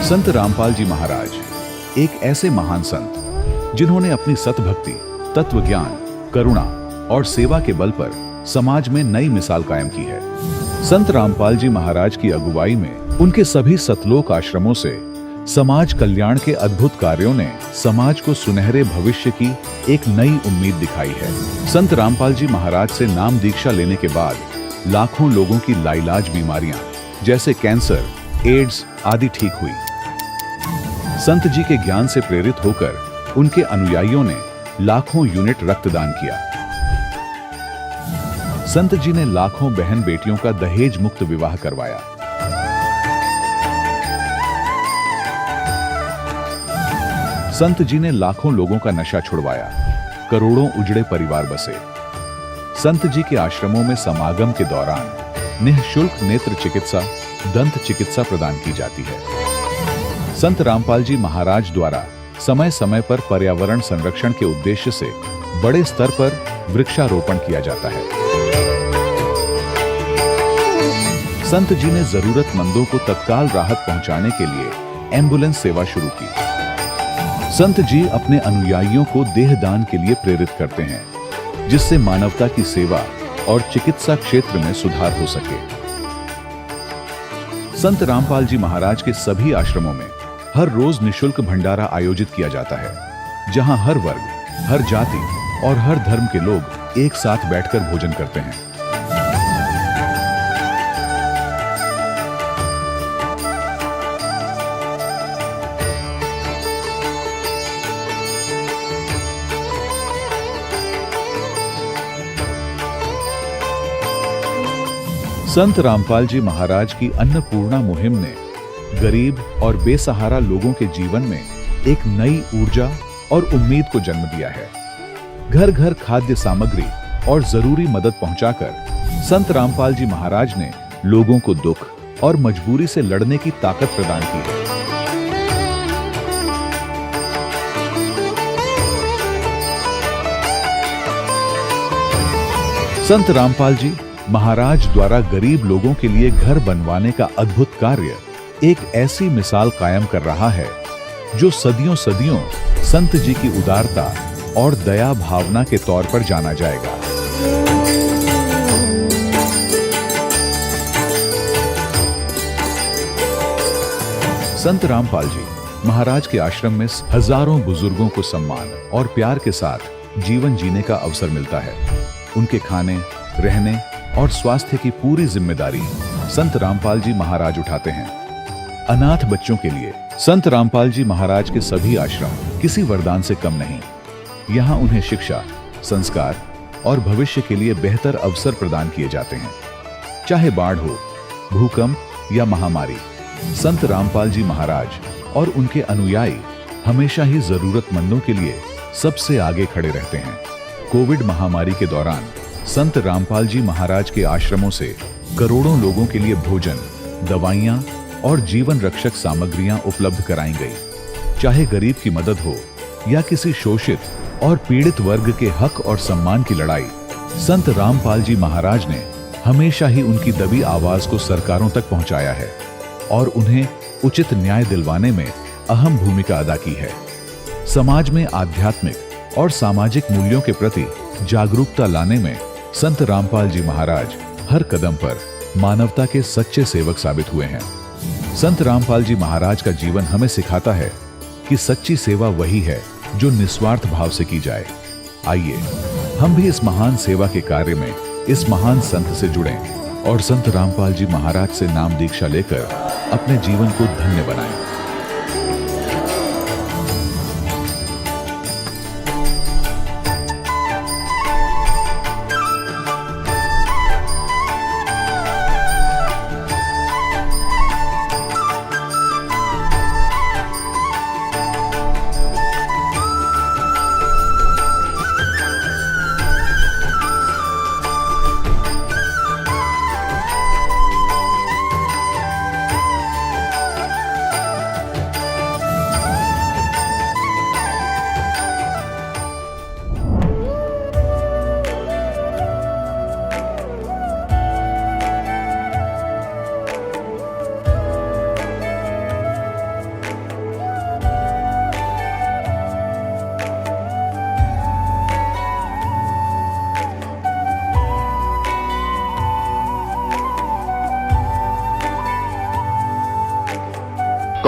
संत रामपाल जी महाराज एक ऐसे महान संत जिन्होंने अपनी सतभक्ति, तत्व ज्ञान, करुणा और सेवा के बल पर समाज में नई मिसाल कायम की है। संत रामपाल जी महाराज की अगुवाई में उनके सभी सतलोक आश्रमों से समाज कल्याण के अद्भुत कार्यों ने समाज को सुनहरे भविष्य की एक नई उम्मीद दिखाई है। संत रामपाल जी महाराज से नाम दीक्षा लेने के बाद लाखों लोगों की लाइलाज बीमारियां जैसे कैंसर, एड्स आदि ठीक हुई। संत जी के ज्ञान से प्रेरित होकर उनके अनुयायियों ने लाखों यूनिट रक्तदान किया। संत जी ने लाखों बहन बेटियों का दहेज मुक्त विवाह करवाया। संत जी ने लाखों लोगों का नशा छुड़वाया, करोड़ों उजड़े परिवार बसे। संत जी के आश्रमों में समागम के दौरान निःशुल्क नेत्र चिकित्सा, दंत चिकित्सा प्रदान की जाती है। संत रामपाल जी महाराज द्वारा समय समय पर पर्यावरण संरक्षण के उद्देश्य से बड़े स्तर पर वृक्षारोपण किया जाता है। संत जी ने जरूरतमंदों को तत्काल राहत पहुंचाने के लिए एम्बुलेंस सेवा शुरू की। संत जी अपने अनुयायियों को देहदान के लिए प्रेरित करते हैं, जिससे मानवता की सेवा और चिकित्सा क्षेत्र में सुधार हो सके। संत रामपाल जी महाराज के सभी आश्रमों में हर रोज निःशुल्क भंडारा आयोजित किया जाता है, जहां हर वर्ग, हर जाति और हर धर्म के लोग एक साथ बैठकर भोजन करते हैं। संत रामपाल जी महाराज की अन्नपूर्णा मुहिम ने गरीब और बेसहारा लोगों के जीवन में एक नई ऊर्जा और उम्मीद को जन्म दिया है। घर घर खाद्य सामग्री और जरूरी मदद पहुंचाकर संत रामपाल जी महाराज ने लोगों को दुख और मजबूरी से लड़ने की ताकत प्रदान की है। संत रामपाल जी महाराज द्वारा गरीब लोगों के लिए घर बनवाने का अद्भुत कार्य एक ऐसी मिसाल कायम कर रहा है जो सदियों सदियों संत जी की उदारता और दया भावना के तौर पर जाना जाएगा। संत रामपाल जी महाराज के आश्रम में हजारों बुजुर्गों को सम्मान और प्यार के साथ जीवन जीने का अवसर मिलता है। उनके खाने, रहने और स्वास्थ्य की पूरी जिम्मेदारी संत रामपाल जी महाराज उठाते हैं। अनाथ बच्चों के लिए संत रामपाल जी महाराज के सभी आश्रम किसी वरदान से कम नहीं। यहाँ उन्हें शिक्षा, संस्कार और भविष्य के लिए बेहतर अवसर प्रदान किए जाते हैं। चाहे बाढ़ हो, भूकंप या महामारी, संत रामपाल जी महाराज और उनके अनुयायी हमेशा ही जरूरतमंदों के लिए सबसे आगे खड़े रहते हैं। कोविड महामारी के दौरान संत रामपाल जी महाराज के आश्रमों से करोड़ों लोगों के लिए भोजन, दवाइयां और जीवन रक्षक सामग्रियां उपलब्ध कराई गई। चाहे गरीब की मदद हो या किसी शोषित और पीड़ित वर्ग के हक और सम्मान की लड़ाई, संत रामपाल जी महाराज ने हमेशा ही उनकी दबी आवाज को सरकारों तक पहुंचाया है और उन्हें उचित न्याय दिलवाने में अहम भूमिका अदा की है। समाज में आध्यात्मिक और सामाजिक मूल्यों के प्रति जागरूकता लाने में संत रामपाल जी महाराज हर कदम पर मानवता के सच्चे सेवक साबित हुए हैं। संत रामपाल जी महाराज का जीवन हमें सिखाता है कि सच्ची सेवा वही है जो निस्वार्थ भाव से की जाए। आइए हम भी इस महान सेवा के कार्य में इस महान संत से जुड़ें और संत रामपाल जी महाराज से नाम दीक्षा लेकर अपने जीवन को धन्य बनाएं।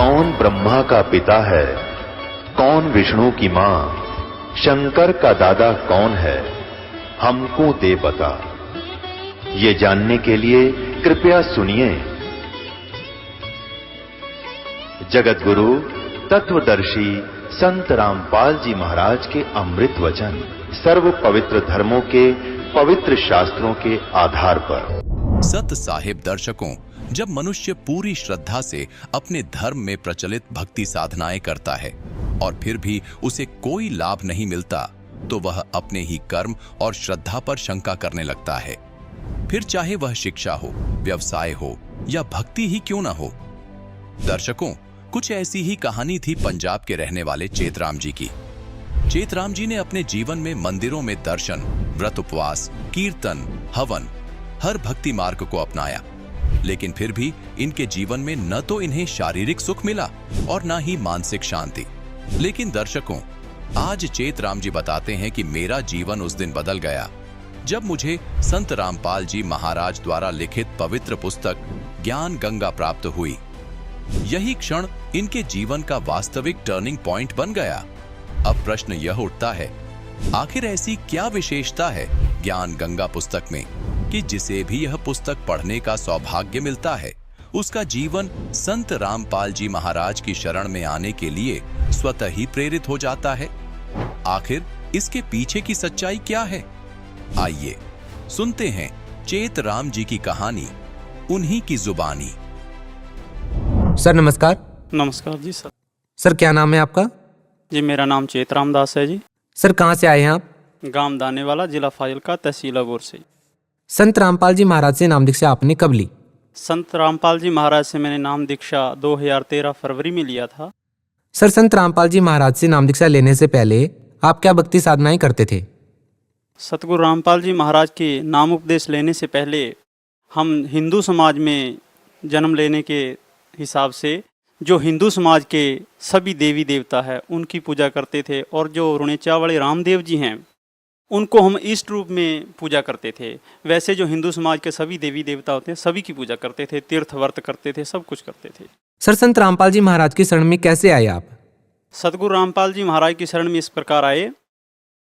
कौन ब्रह्मा का पिता है, कौन विष्णु की मां, शंकर का दादा कौन है, हमको दे बता। ये जानने के लिए कृपया सुनिए। जगत गुरु तत्वदर्शी संत रामपाल जी महाराज के अमृत वचन सर्व पवित्र धर्मों के पवित्र शास्त्रों के आधार पर। सत साहिब दर्शकों, जब मनुष्य पूरी श्रद्धा से अपने धर्म में प्रचलित भक्ति साधनाएं करता है और फिर भी उसे कोई लाभ नहीं मिलता, तो वह अपने ही कर्म और श्रद्धा पर शंका करने लगता है। फिर चाहे वह शिक्षा हो, व्यवसाय हो या भक्ति ही क्यों न हो। दर्शकों, कुछ ऐसी ही कहानी थी पंजाब के रहने वाले चेतराम जी की। चेतराम जी ने अपने जीवन में मंदिरों में दर्शन, व्रत उपवास, कीर्तन, हवन, हर भक्ति मार्ग को अपनाया, लेकिन फिर भी इनके जीवन में न तो इन्हें शारीरिक सुख मिला और न ही मानसिक शांति। लेकिन दर्शकों, आज चेतराम जी बताते हैं कि मेरा जीवन उस दिन बदल गया जब मुझे संत रामपाल जी महाराज द्वारा लिखित पवित्र पुस्तक ज्ञान गंगा प्राप्त हुई। यही क्षण इनके जीवन का वास्तविक टर्निंग पॉइंट बन गया। अब प्रश्न यह उठता है, आखिर ऐसी क्या विशेषता है ज्ञान गंगा पुस्तक में कि जिसे भी यह पुस्तक पढ़ने का सौभाग्य मिलता है, उसका जीवन संत रामपाल जी महाराज की शरण में आने के लिए स्वतः ही प्रेरित हो जाता है। आखिर इसके पीछे की सच्चाई क्या है? आइए सुनते हैं चेतराम जी की कहानी, उन्हीं की जुबानी। सर नमस्कार। नमस्कार जी सर। सर क्या नाम है आपका? जी मेरा नाम चेतराम दास है जी। सर कहाँ से आए हैं आप? गांव दानेवाला, जिला फाजिलका, तहसील अबोर से। संत रामपाल जी महाराज से नाम दीक्षा आपने कब ली? संत रामपाल जी महाराज से मैंने नाम दीक्षा 2013 फरवरी में लिया था। सर संत रामपाल जी महाराज से नाम दीक्षा लेने से पहले आप क्या भक्ति साधनाएं करते थे? सतगुरु रामपाल जी महाराज के नाम उपदेश लेने से पहले हम हिंदू समाज में जन्म लेने के हिसाब से जो हिंदू समाज के सभी देवी देवता है उनकी पूजा करते थे, और जो रुणेचा वाले रामदेव जी हैं उनको हम इष्ट रूप में पूजा करते थे। वैसे जो हिंदू समाज के सभी देवी देवता होते हैं सभी की पूजा करते थे, तीर्थ व्रत करते थे, सब कुछ करते थे। सर संत रामपाल जी महाराज की शरण में कैसे आए आप? सतगुरु रामपाल जी महाराज की शरण में इस प्रकार आए।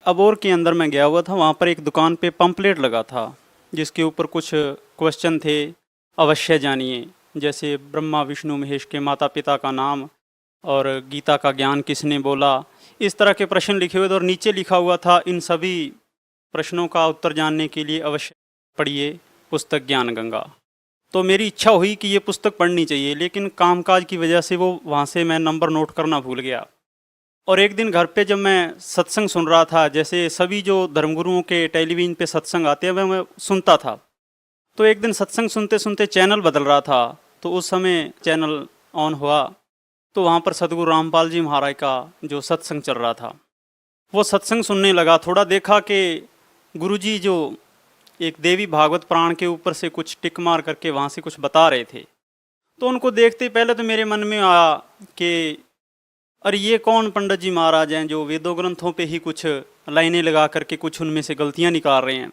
अबोर के अंदर मैं गया हुआ था, वहाँ पर एक दुकान पे पंपलेट लगा था जिसके ऊपर कुछ क्वेश्चन थे, अवश्य जानिए, जैसे ब्रह्मा विष्णु महेश के माता पिता का नाम और गीता का ज्ञान किसने बोला, इस तरह के प्रश्न लिखे हुए थे। और नीचे लिखा हुआ था, इन सभी प्रश्नों का उत्तर जानने के लिए अवश्य पढ़िए पुस्तक ज्ञान गंगा। तो मेरी इच्छा हुई कि ये पुस्तक पढ़नी चाहिए, लेकिन कामकाज की वजह से वो वहाँ से मैं नंबर नोट करना भूल गया। और एक दिन घर पे जब मैं सत्संग सुन रहा था, जैसे सभी जो धर्मगुरुओं के टेलीविजन पे सत्संग आते हैं वह मैं सुनता था, तो एक दिन सत्संग सुनते सुनते चैनल बदल रहा था, तो उस समय चैनल ऑन हुआ तो वहाँ पर सतगुरु रामपाल जी महाराज का जो सत्संग चल रहा था वो सत्संग सुनने लगा। थोड़ा देखा कि गुरुजी जो एक देवी भागवत पुराण के ऊपर से कुछ टिक मार करके वहाँ से कुछ बता रहे थे, तो उनको देखते पहले तो मेरे मन में आया कि अरे ये कौन पंडित जी महाराज हैं जो वेदों ग्रंथों पे ही कुछ लाइनें लगा करके कुछ उनमें से गलतियाँ निकाल रहे हैं।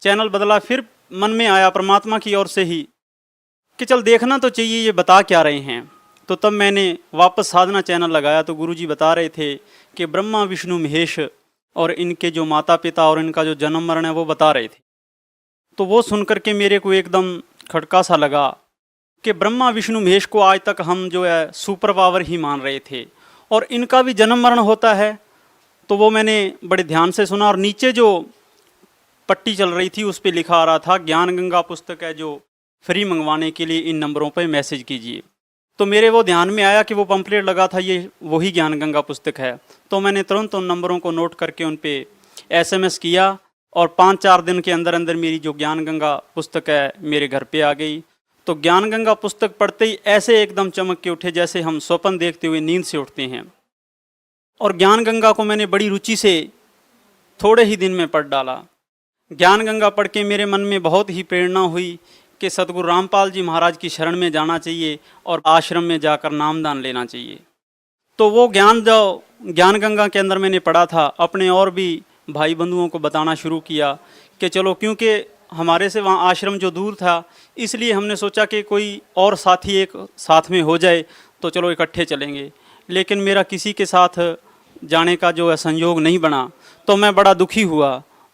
चैनल बदला, फिर मन में आया परमात्मा की ओर से ही कि चल देखना तो चाहिए ये बता क्या रहे हैं। तो तब मैंने वापस साधना चैनल लगाया तो गुरुजी बता रहे थे कि ब्रह्मा विष्णु महेश और इनके जो माता पिता और इनका जो जन्म मरण है वो बता रहे थे। तो वो सुन करके मेरे को एकदम खटका सा लगा कि ब्रह्मा विष्णु महेश को आज तक हम जो है सुपर पावर ही मान रहे थे और इनका भी जन्म मरण होता है। तो वो मैंने बड़े ध्यान से सुना, और नीचे जो पट्टी चल रही थी उस पर लिखा आ रहा था, ज्ञान गंगा पुस्तक है जो फ्री मंगवाने के लिए इन नंबरों पर मैसेज कीजिए। तो मेरे वो ध्यान में आया कि वो पंपलेट लगा था, ये वही ज्ञान गंगा पुस्तक है। तो मैंने तुरंत उन नंबरों को नोट करके उन पे SMS किया, और 5-4 दिन के अंदर अंदर मेरी जो ज्ञान गंगा पुस्तक है मेरे घर पे आ गई। तो ज्ञान गंगा पुस्तक पढ़ते ही ऐसे एकदम चमक के उठे जैसे हम स्वप्न देखते हुए नींद से उठते हैं। और ज्ञान गंगा को मैंने बड़ी रुचि से थोड़े ही दिन में पढ़ डाला। ज्ञान गंगा पढ़ के मेरे मन में बहुत ही प्रेरणा हुई कि सतगुरु रामपाल जी महाराज की शरण में जाना चाहिए और आश्रम में जाकर नामदान लेना चाहिए। तो वो ज्ञान जो ज्ञान गंगा के अंदर मैंने पढ़ा था, अपने और भी भाई बंधुओं को बताना शुरू किया कि चलो, क्योंकि हमारे से वहाँ आश्रम जो दूर था, इसलिए हमने सोचा कि कोई और साथी एक साथ में हो जाए तो चलो इकट्ठे चलेंगे, लेकिन मेरा किसी के साथ जाने का जो है संयोग नहीं बना। तो मैं बड़ा दुखी हुआ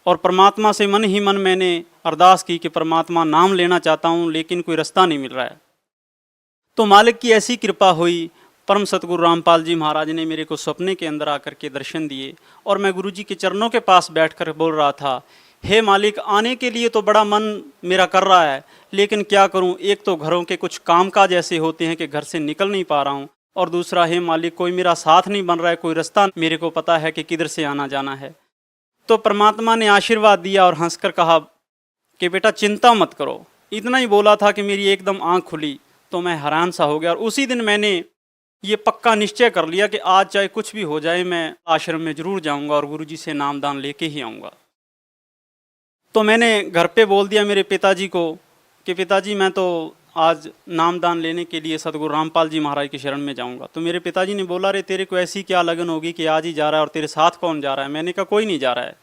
और परमात्मा से मन ही मन मैंने अरदास की कि परमात्मा नाम लेना चाहता हूँ लेकिन कोई रास्ता नहीं मिल रहा है। तो मालिक की ऐसी कृपा हुई, परम सतगुरु रामपाल जी महाराज ने मेरे को सपने के अंदर आकर के दर्शन दिए और मैं गुरु जी के चरणों के पास बैठकर बोल रहा था, हे मालिक, आने के लिए तो बड़ा मन मेरा कर रहा है, लेकिन क्या करूं, एक तो घरों के कुछ कामकाज ऐसे होते हैं कि घर से निकल नहीं पा रहा हूं, और दूसरा, हे मालिक, कोई मेरा साथ नहीं बन रहा है, कोई रास्ता मेरे को पता है कि किधर से आना जाना है। तो परमात्मा ने आशीर्वाद दिया और हंसकर कहा कि बेटा चिंता मत करो। इतना ही बोला था कि मेरी एकदम आँख खुली तो मैं हैरान सा हो गया और उसी दिन मैंने ये पक्का निश्चय कर लिया कि आज चाहे कुछ भी हो जाए मैं आश्रम में ज़रूर जाऊंगा और गुरुजी से नामदान लेके ही आऊँगा। तो मैंने घर पे बोल दिया मेरे पिताजी को कि पिताजी मैं तो आज नामदान लेने के लिए सतगुरु रामपाल जी महाराज की शरण में जाऊंगा। तो मेरे पिताजी ने बोला, अरे तेरे को ऐसी क्या लगन होगी कि आज ही जा रहा है और तेरे साथ कौन जा रहा है? मैंने कहा कोई नहीं जा रहा है।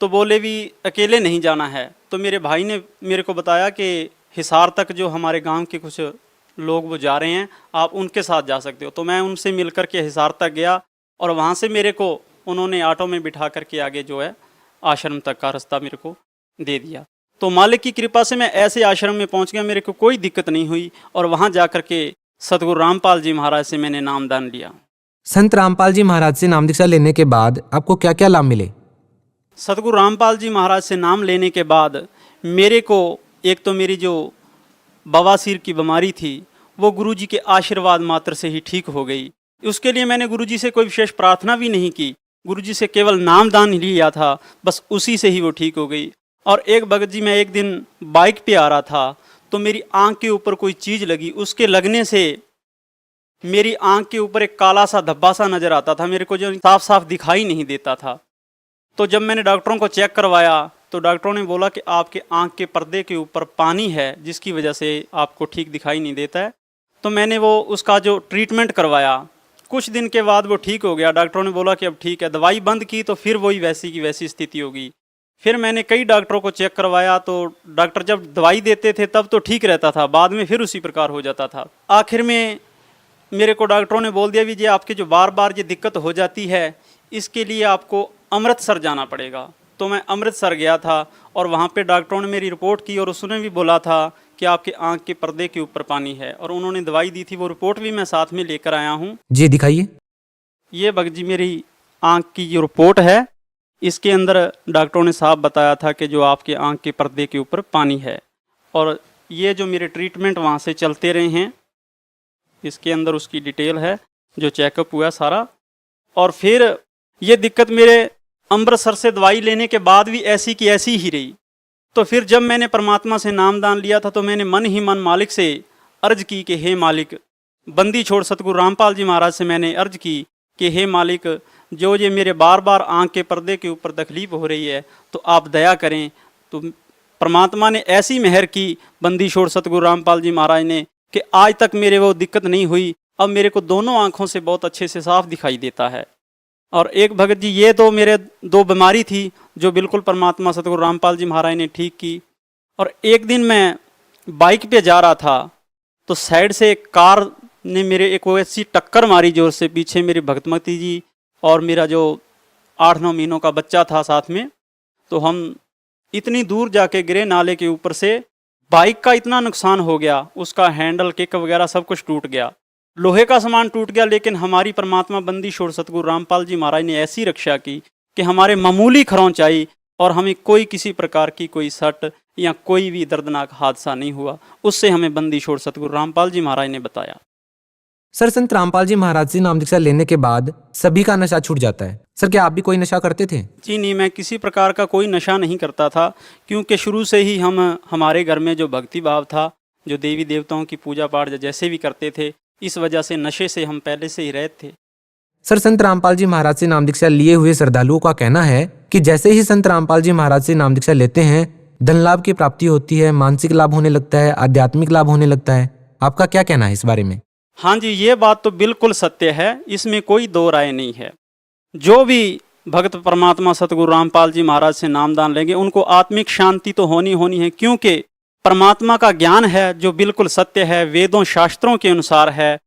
तो बोले भी अकेले नहीं जाना है। तो मेरे भाई ने मेरे को बताया कि हिसार तक जो हमारे गांव के कुछ लोग वो जा रहे हैं, आप उनके साथ जा सकते हो। तो मैं उनसे मिल कर के हिसार तक गया और वहाँ से मेरे को उन्होंने ऑटो में बिठा करके आगे जो है आश्रम तक का रास्ता मेरे को दे दिया। तो मालिक की कृपा से मैं ऐसे आश्रम में पहुँच गया, मेरे को कोई दिक्कत नहीं हुई और वहाँ जा कर के सतगुरु रामपाल जी महाराज से मैंने नामदान लिया। संत रामपाल जी महाराज से नाम दीक्षा लेने के बाद आपको क्या क्या लाभ मिले? सतगुरु रामपाल जी महाराज से नाम लेने के बाद मेरे को एक तो मेरी जो बवासीर की बीमारी थी वो गुरुजी के आशीर्वाद मात्र से ही ठीक हो गई। उसके लिए मैंने गुरुजी से कोई विशेष प्रार्थना भी नहीं की, गुरुजी से केवल नामदान ही लिया था, बस उसी से ही वो ठीक हो गई। और एक भगत जी, मैं एक दिन बाइक पे आ रहा था तो मेरी आँख के ऊपर कोई चीज़ लगी, उसके लगने से मेरी आँख के ऊपर एक काला सा धब्बा सा नज़र आता था, मेरे को जो साफ साफ दिखाई नहीं देता था। तो जब मैंने डॉक्टरों को चेक करवाया तो डॉक्टरों ने बोला कि आपके आँख के पर्दे के ऊपर पानी है जिसकी वजह से आपको ठीक दिखाई नहीं देता है। तो मैंने वो उसका जो ट्रीटमेंट करवाया, कुछ दिन के बाद वो ठीक हो गया। डॉक्टरों ने बोला कि अब ठीक है। दवाई बंद की तो फिर वही वैसी की वैसी स्थिति होगी। फिर मैंने कई डॉक्टरों को चेक करवाया तो डॉक्टर जब दवाई देते थे तब तो ठीक रहता था, बाद में फिर उसी प्रकार हो जाता था। आखिर में मेरे को डॉक्टरों ने बोल दिया भी, ये आपके जो बार बार ये दिक्कत हो जाती है इसके लिए आपको अमृतसर जाना पड़ेगा। तो मैं अमृतसर गया था और वहाँ पे डॉक्टरों ने मेरी रिपोर्ट की और उसने भी बोला था कि आपके आँख के पर्दे के ऊपर पानी है और उन्होंने दवाई दी थी। वो रिपोर्ट भी मैं साथ में लेकर आया हूँ। जी दिखाइए। ये भगत जी मेरी आँख की जो रिपोर्ट है, इसके अंदर डॉक्टरों ने साफ बताया था कि जो आपके आँख के पर्दे के ऊपर पानी है। और ये जो मेरे ट्रीटमेंट वहाँ से चलते रहे हैं, इसके अंदर उसकी डिटेल है, जो चेकअप हुआ सारा। और फिर ये दिक्कत मेरे अमृतसर से दवाई लेने के बाद भी ऐसी की ऐसी ही रही। तो फिर जब मैंने परमात्मा से नामदान लिया था तो मैंने मन ही मन मालिक से अर्ज की कि हे मालिक, बंदी छोड़ सतगुरु रामपाल जी महाराज से मैंने अर्ज की कि हे मालिक, जो ये मेरे बार बार आँख के पर्दे के ऊपर तकलीफ हो रही है तो आप दया करें। तो परमात्मा ने ऐसी मेहर की बंदी छोड़ सतगुरु रामपाल जी महाराज ने कि आज तक मेरे वो दिक्कत नहीं हुई। अब मेरे को दोनों आँखों से बहुत अच्छे से साफ दिखाई देता है। और एक भगत जी, ये तो मेरे दो बीमारी थी जो बिल्कुल परमात्मा सतगुरु रामपाल जी महाराज ने ठीक की। और एक दिन मैं बाइक पे जा रहा था तो साइड से एक कार ने मेरे एक ऐसी टक्कर मारी जोर से, पीछे मेरी भगतमती जी और मेरा जो 8-9 महीनों का बच्चा था साथ में। तो हम इतनी दूर जाके गिरे नाले के ऊपर से, बाइक का इतना नुकसान हो गया, उसका हैंडल किक वगैरह सब कुछ टूट गया, लोहे का सामान टूट गया। लेकिन हमारी परमात्मा बंदी छोड़ सतगुरु रामपाल जी महाराज ने ऐसी रक्षा की कि हमारे मामूली खरोंच आई और हमें कोई किसी प्रकार की कोई सट या कोई भी दर्दनाक हादसा नहीं हुआ। उससे हमें बंदी छोड़ सतगुरु रामपाल जी महाराज ने बताया। सर, संत रामपाल जी महाराज से नाम दीक्षा लेने के बाद सभी का नशा छूट जाता है। सर, क्या आप भी कोई नशा करते थे? जी नहीं, मैं किसी प्रकार का कोई नशा नहीं करता था, क्योंकि शुरू से ही हमारे घर में जो भक्ति भाव था, जो देवी देवताओं की पूजा पाठ जैसे भी करते थे, इस वजह से नशे से हम पहले से ही रहते थे। सर, संत रामपाल जी महाराज से नाम दीक्षा लिए हुए श्रद्धालुओं का कहना है कि जैसे ही संत रामपाल जी महाराज से नाम दीक्षा लेते हैं, धन लाभ की प्राप्ति होती है, मानसिक लाभ होने लगता है, आध्यात्मिक लाभ होने लगता है। आपका क्या कहना है इस बारे में? हाँ जी, ये बात तो बिल्कुल सत्य है, इसमें कोई दो राय नहीं है। जो भी भक्त परमात्मा सतगुरु रामपाल जी महाराज से नामदान लेंगे उनको आत्मिक शांति तो होनी है, क्योंकि परमात्मा का ज्ञान है जो बिल्कुल सत्य है, वेदों शास्त्रों के अनुसार है।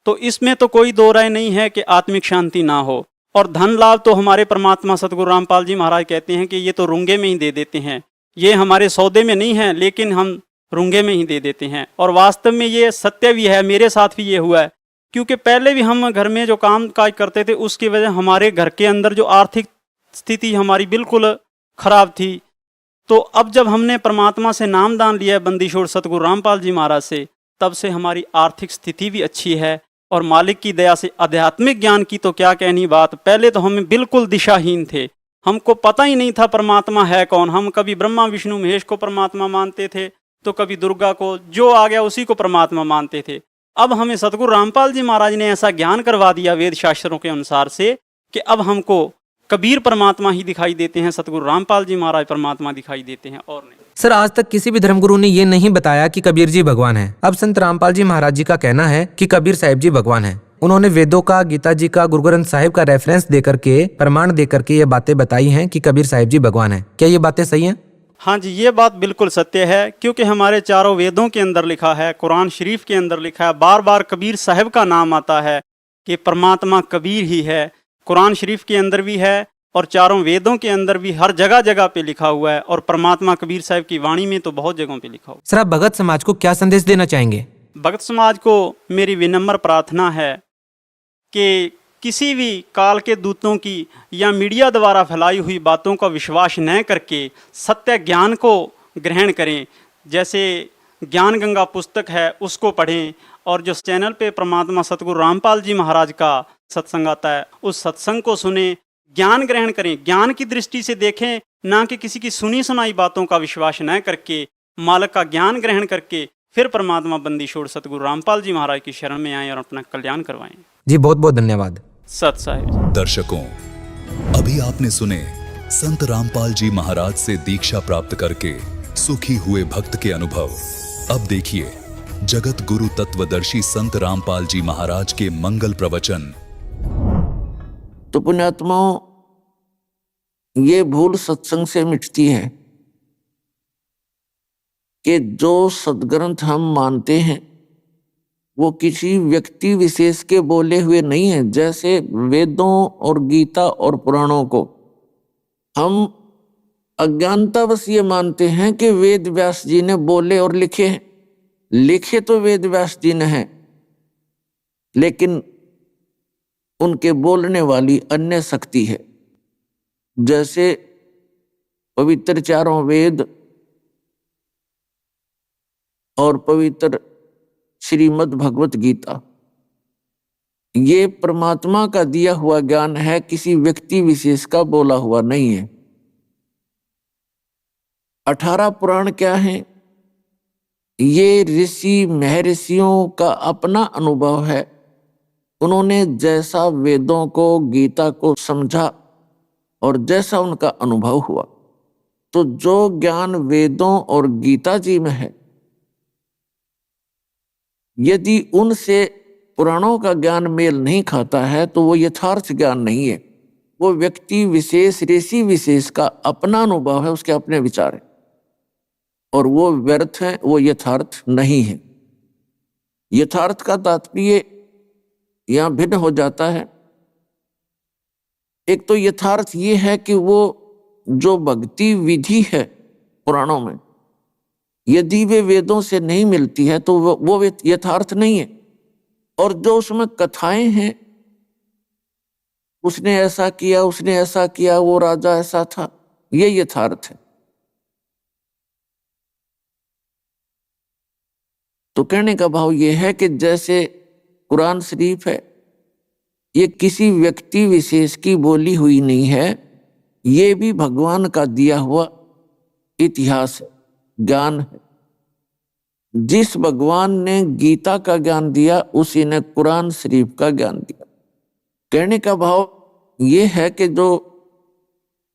तो इसमें तो कोई दो राय नहीं है कि आत्मिक शांति ना हो। और धन लाभ तो हमारे परमात्मा सतगुरु रामपाल जी महाराज कहते हैं कि ये तो रुंगे में ही दे देते हैं, ये हमारे सौदे में नहीं है, लेकिन हम रुंगे में ही दे देते हैं। और वास्तव में ये सत्य भी है, मेरे साथ भी ये हुआ है। क्योंकि पहले भी हम घर में जो काम काज करते थे उसकी वजह हमारे घर के अंदर जो आर्थिक स्थिति हमारी बिल्कुल खराब थी। तो अब जब हमने परमात्मा से नाम दान लिया है बंदीशोर सतगुरु रामपाल जी महाराज से, तब से हमारी आर्थिक स्थिति भी अच्छी है। और मालिक की दया से आध्यात्मिक ज्ञान की तो क्या कहनी बात, पहले तो हम बिल्कुल दिशाहीन थे, हमको पता ही नहीं था परमात्मा है कौन। हम कभी ब्रह्मा विष्णु महेश को परमात्मा मानते थे, तो कभी दुर्गा को, जो आ गया उसी को परमात्मा मानते थे। अब हमें सतगुरु रामपाल जी महाराज ने ऐसा ज्ञान करवा दिया वेद शास्त्रों के अनुसार से कि अब हमको कबीर परमात्मा ही दिखाई देते हैं, सतगुरु रामपाल जी महाराज परमात्मा दिखाई देते हैं, और नहीं। सर, आज तक किसी भी धर्मगुरु ने ये नहीं बताया कि कबीर जी भगवान है। अब संत रामपाल जी महाराज जी का कहना है कि कबीर साहिब जी भगवान है। उन्होंने वेदों का, गीता जी का, गुरु ग्रंथ साहिब का रेफरेंस देकर के, प्रमाण देकर के ये बातें बताई हैं कि कबीर साहिब जी भगवान है। क्या ये बातें सही हैं? हाँ जी, ये बात बिल्कुल सत्य है। क्योंकि हमारे चारों वेदों के अंदर लिखा है, कुरान शरीफ के अंदर लिखा है, बार बार कबीर साहिब का नाम आता है कि परमात्मा कबीर ही है। कुरान शरीफ के अंदर भी है और चारों वेदों के अंदर भी हर जगह जगह पे लिखा हुआ है। और परमात्मा कबीर साहिब की वाणी में तो बहुत जगहों पे लिखा हुआ है। सर, आप भगत समाज को क्या संदेश देना चाहेंगे? भगत समाज को मेरी विनम्र प्रार्थना है कि किसी भी काल के दूतों की या मीडिया द्वारा फैलाई हुई बातों का विश्वास न करके सत्य ज्ञान को ग्रहण करें। जैसे ज्ञान गंगा पुस्तक है उसको पढ़ें, और जो चैनल पे परमात्मा सतगुरु रामपाल जी महाराज का सत्संग आता है उस सत्संग को सुने, ज्ञान ग्रहण करें, ज्ञान की दृष्टि से देखें, ना कि किसी की सुनी सुनाई बातों का विश्वास न करके मालिक का ज्ञान ग्रहण करके फिर परमात्मा बंदीशोर सतगुरु रामपाल जी महाराज की शरण में आएं और अपना कल्याण करवाएं। जी, बहुत बहुत धन्यवाद। सत साहिब। दर्शकों, अभी आपने सुने संत रामपाल जी महाराज से दीक्षा प्राप्त करके सुखी हुए भक्त के अनुभव। अब देखिए जगत गुरु तत्वदर्शी संत रामपाल जी महाराज के मंगल प्रवचन। तो पुण्यात्माओं, ये भूल सत्संग से मिटती है कि जो सदग्रंथ हम मानते हैं वो किसी व्यक्ति विशेष के बोले हुए नहीं है। जैसे वेदों और गीता और पुराणों को हम अज्ञानतावश ये मानते हैं कि वेद व्यास जी ने बोले और लिखे हैं। लिखे तो वेद व्यास जी ने हैं, लेकिन उनके बोलने वाली अन्य शक्ति है। जैसे पवित्र चारों वेद और पवित्र श्रीमद् भगवत गीता, ये परमात्मा का दिया हुआ ज्ञान है, किसी व्यक्ति विशेष का बोला हुआ नहीं है। 18 पुराण क्या है? ये ऋषि महर्षियों का अपना अनुभव है। उन्होंने जैसा वेदों को, गीता को समझा और जैसा उनका अनुभव हुआ, तो जो ज्ञान वेदों और गीता जी में है, यदि उनसे पुराणों का ज्ञान मेल नहीं खाता है तो वो यथार्थ ज्ञान नहीं है। वो व्यक्ति विशेष, ऋषि विशेष का अपना अनुभव है, उसके अपने विचार है, और वो व्यर्थ है, वो यथार्थ नहीं है। यथार्थ का तात्पर्य यहाँ भिन्न हो जाता है। एक तो यथार्थ ये है कि वो जो भक्ति विधि है पुराणों में, यदि वे वेदों से नहीं मिलती है तो वो यथार्थ नहीं है। और जो उसमें कथाएं हैं, उसने ऐसा किया, उसने ऐसा किया, वो राजा ऐसा था, ये यथार्थ है। तो कहने का भाव ये है कि जैसे कुरान शरीफ है, ये किसी व्यक्ति विशेष की बोली हुई नहीं है, ये भी भगवान का दिया हुआ इतिहास है, ज्ञान है। जिस भगवान ने गीता का ज्ञान दिया, उसी ने कुरान शरीफ का ज्ञान दिया। कहने का भाव ये है कि जो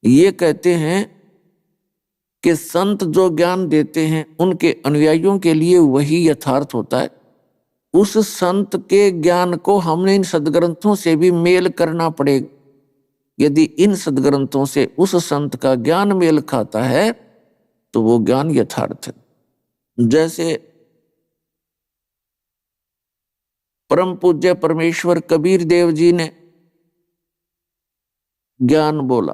ये कहते हैं कि संत जो ज्ञान देते हैं उनके अनुयायियों के लिए वही यथार्थ होता है। उस संत के ज्ञान को हमने इन सदग्रंथों से भी मेल करना पड़ेगा। यदि इन सदग्रंथों से उस संत का ज्ञान मेल खाता है तो वो ज्ञान यथार्थ है। जैसे परम पूज्य परमेश्वर कबीर देव जी ने ज्ञान बोला,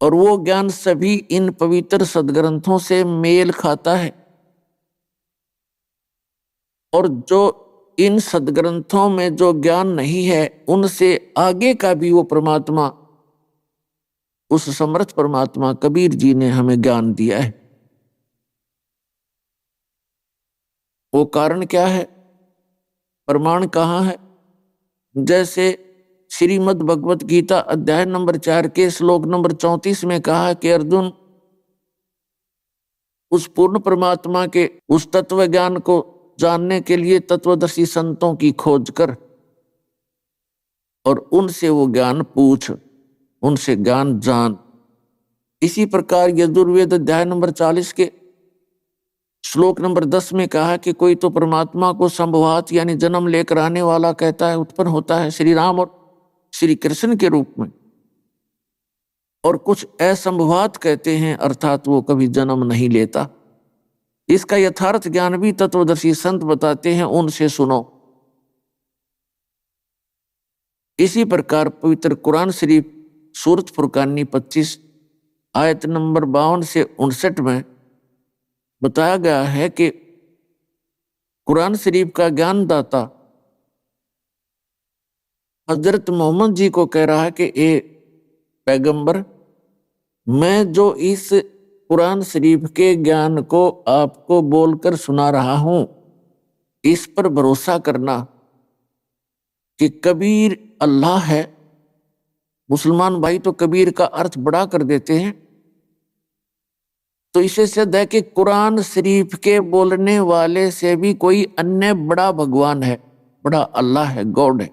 और वो ज्ञान सभी इन पवित्र सदग्रंथों से मेल खाता है। और जो इन सदग्रंथों में जो ज्ञान नहीं है, उनसे आगे का भी वो परमात्मा, उस समर्थ परमात्मा कबीर जी ने हमें ज्ञान दिया है। वो कारण क्या है, प्रमाण कहाँ है? जैसे श्रीमद् भगवत गीता अध्याय नंबर 4 के श्लोक नंबर 34 में कहा कि अर्जुन, उस पूर्ण परमात्मा के उस तत्व ज्ञान को जानने के लिए तत्वदर्शी संतों की खोज कर और उनसे वो ज्ञान पूछ, उनसे ज्ञान जान। इसी प्रकार यजुर्वेद अध्याय नंबर 40 के श्लोक नंबर 10 में कहा कि कोई तो परमात्मा को संभवात यानी जन्म लेकर आने वाला कहता है, उत्पन्न होता है श्री राम और श्री कृष्ण के रूप में, और कुछ असंभवात कहते हैं, अर्थात वो कभी जन्म नहीं लेता। इसका यथार्थ ज्ञान भी तत्वदर्शी संत बताते हैं, उनसे सुनो। इसी प्रकार पवित्र कुरान शरीफ सूरत फुरकानी 25 आयत नंबर 52 से 59 में बताया गया है कि कुरान शरीफ का ज्ञान दाता हजरत मोहम्मद जी को कह रहा है कि ए पैगंबर, मैं जो इस कुरान शरीफ के ज्ञान को आपको बोलकर सुना रहा हूं, इस पर भरोसा करना कि कबीर अल्लाह है। मुसलमान भाई तो कबीर का अर्थ बड़ा कर देते हैं, तो इसे सिद्ध है कि कुरान शरीफ के बोलने वाले से भी कोई अन्य बड़ा भगवान है, बड़ा अल्लाह है, गॉड है।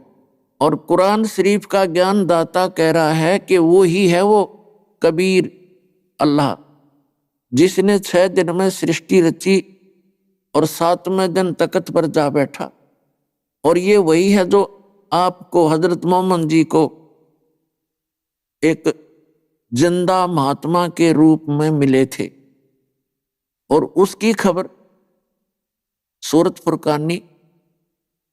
और कुरान शरीफ का ज्ञान दाता कह रहा है कि वो ही है वो कबीर अल्लाह, जिसने 6 दिन में सृष्टि रची और 7वें दिन तख्त पर जा बैठा। और ये वही है जो आपको हजरत मोहम्मद जी को एक जिंदा महात्मा के रूप में मिले थे। और उसकी खबर सूरत फुरकानी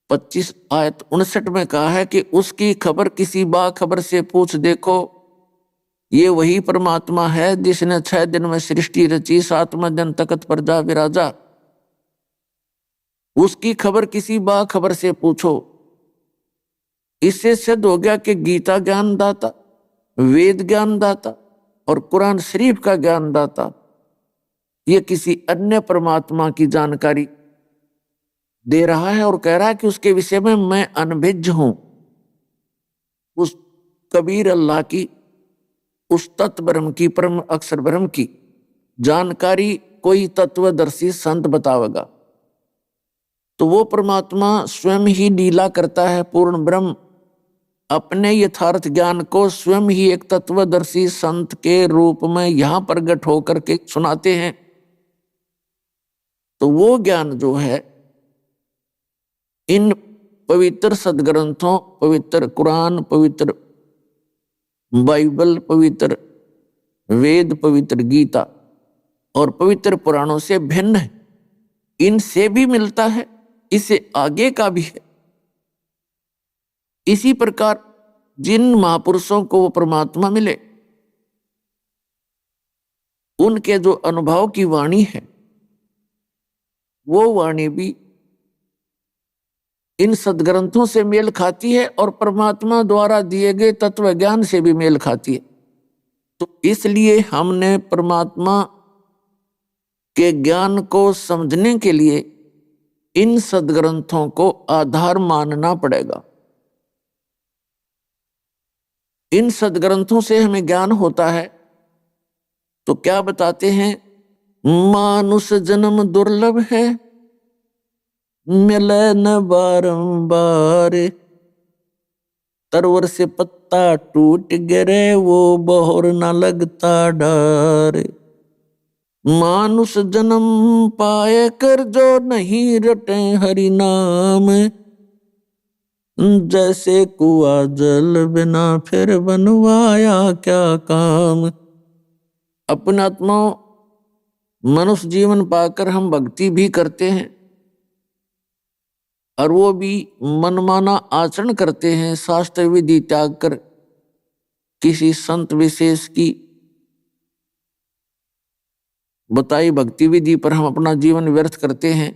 25 आयत 59 में कहा है कि उसकी खबर किसी बाखबर से पूछ देखो, ये वही परमात्मा है जिसने 6 दिन में सृष्टि रची, 7वें दिन तख्त पर जा विराजा। उसकी खबर किसी बाखबर से पूछो। इससे सिद्ध हो गया कि गीता ज्ञान दाता, वेद ज्ञान दाता और कुरान शरीफ का ज्ञान दाता ये किसी अन्य परमात्मा की जानकारी दे रहा है और कह रहा है कि उसके विषय में मैं अनभिज्ञ हूं। उस कबीर अल्लाह की, उस तत्व ब्रह्म की, परम अक्षर ब्रह्म की जानकारी कोई तत्वदर्शी संत बतावेगा तो वो परमात्मा स्वयं ही लीला करता है। पूर्ण ब्रह्म अपने यथार्थ ज्ञान को स्वयं ही एक तत्वदर्शी संत के रूप में यहां प्रकट होकर के सुनाते हैं। तो वो ज्ञान जो है इन पवित्र सदग्रंथों, पवित्र कुरान, पवित्र बाइबल, पवित्र वेद, पवित्र गीता और पवित्र पुराणों से भिन्न है। इनसे भी मिलता है, इससे आगे का भी है। इसी प्रकार जिन महापुरुषों को वो परमात्मा मिले, उनके जो अनुभव की वाणी है, वो वाणी भी इन सदग्रंथों से मेल खाती है और परमात्मा द्वारा दिए गए तत्व ज्ञान से भी मेल खाती है। तो इसलिए हमने परमात्मा के ज्ञान को समझने के लिए इन सदग्रंथों को आधार मानना पड़ेगा। इन सदग्रंथों से हमें ज्ञान होता है तो क्या बताते हैं, मानुष जन्म दुर्लभ है, मिले न बारंबार, तरवर से पत्ता टूट गिरे वो बहोर न लगता डार। मानुष जन्म पाए कर जो नहीं रटे हरि नाम, जैसे कुआ जल बिना फिर बनवाया क्या काम। अपना आत्मा मनुष्य जीवन पाकर हम भक्ति भी करते हैं, और वो भी मनमाना आचरण करते हैं, शास्त्र विधि त्याग कर किसी संत विशेष की बताई भक्ति विधि पर हम अपना जीवन व्यर्थ करते हैं,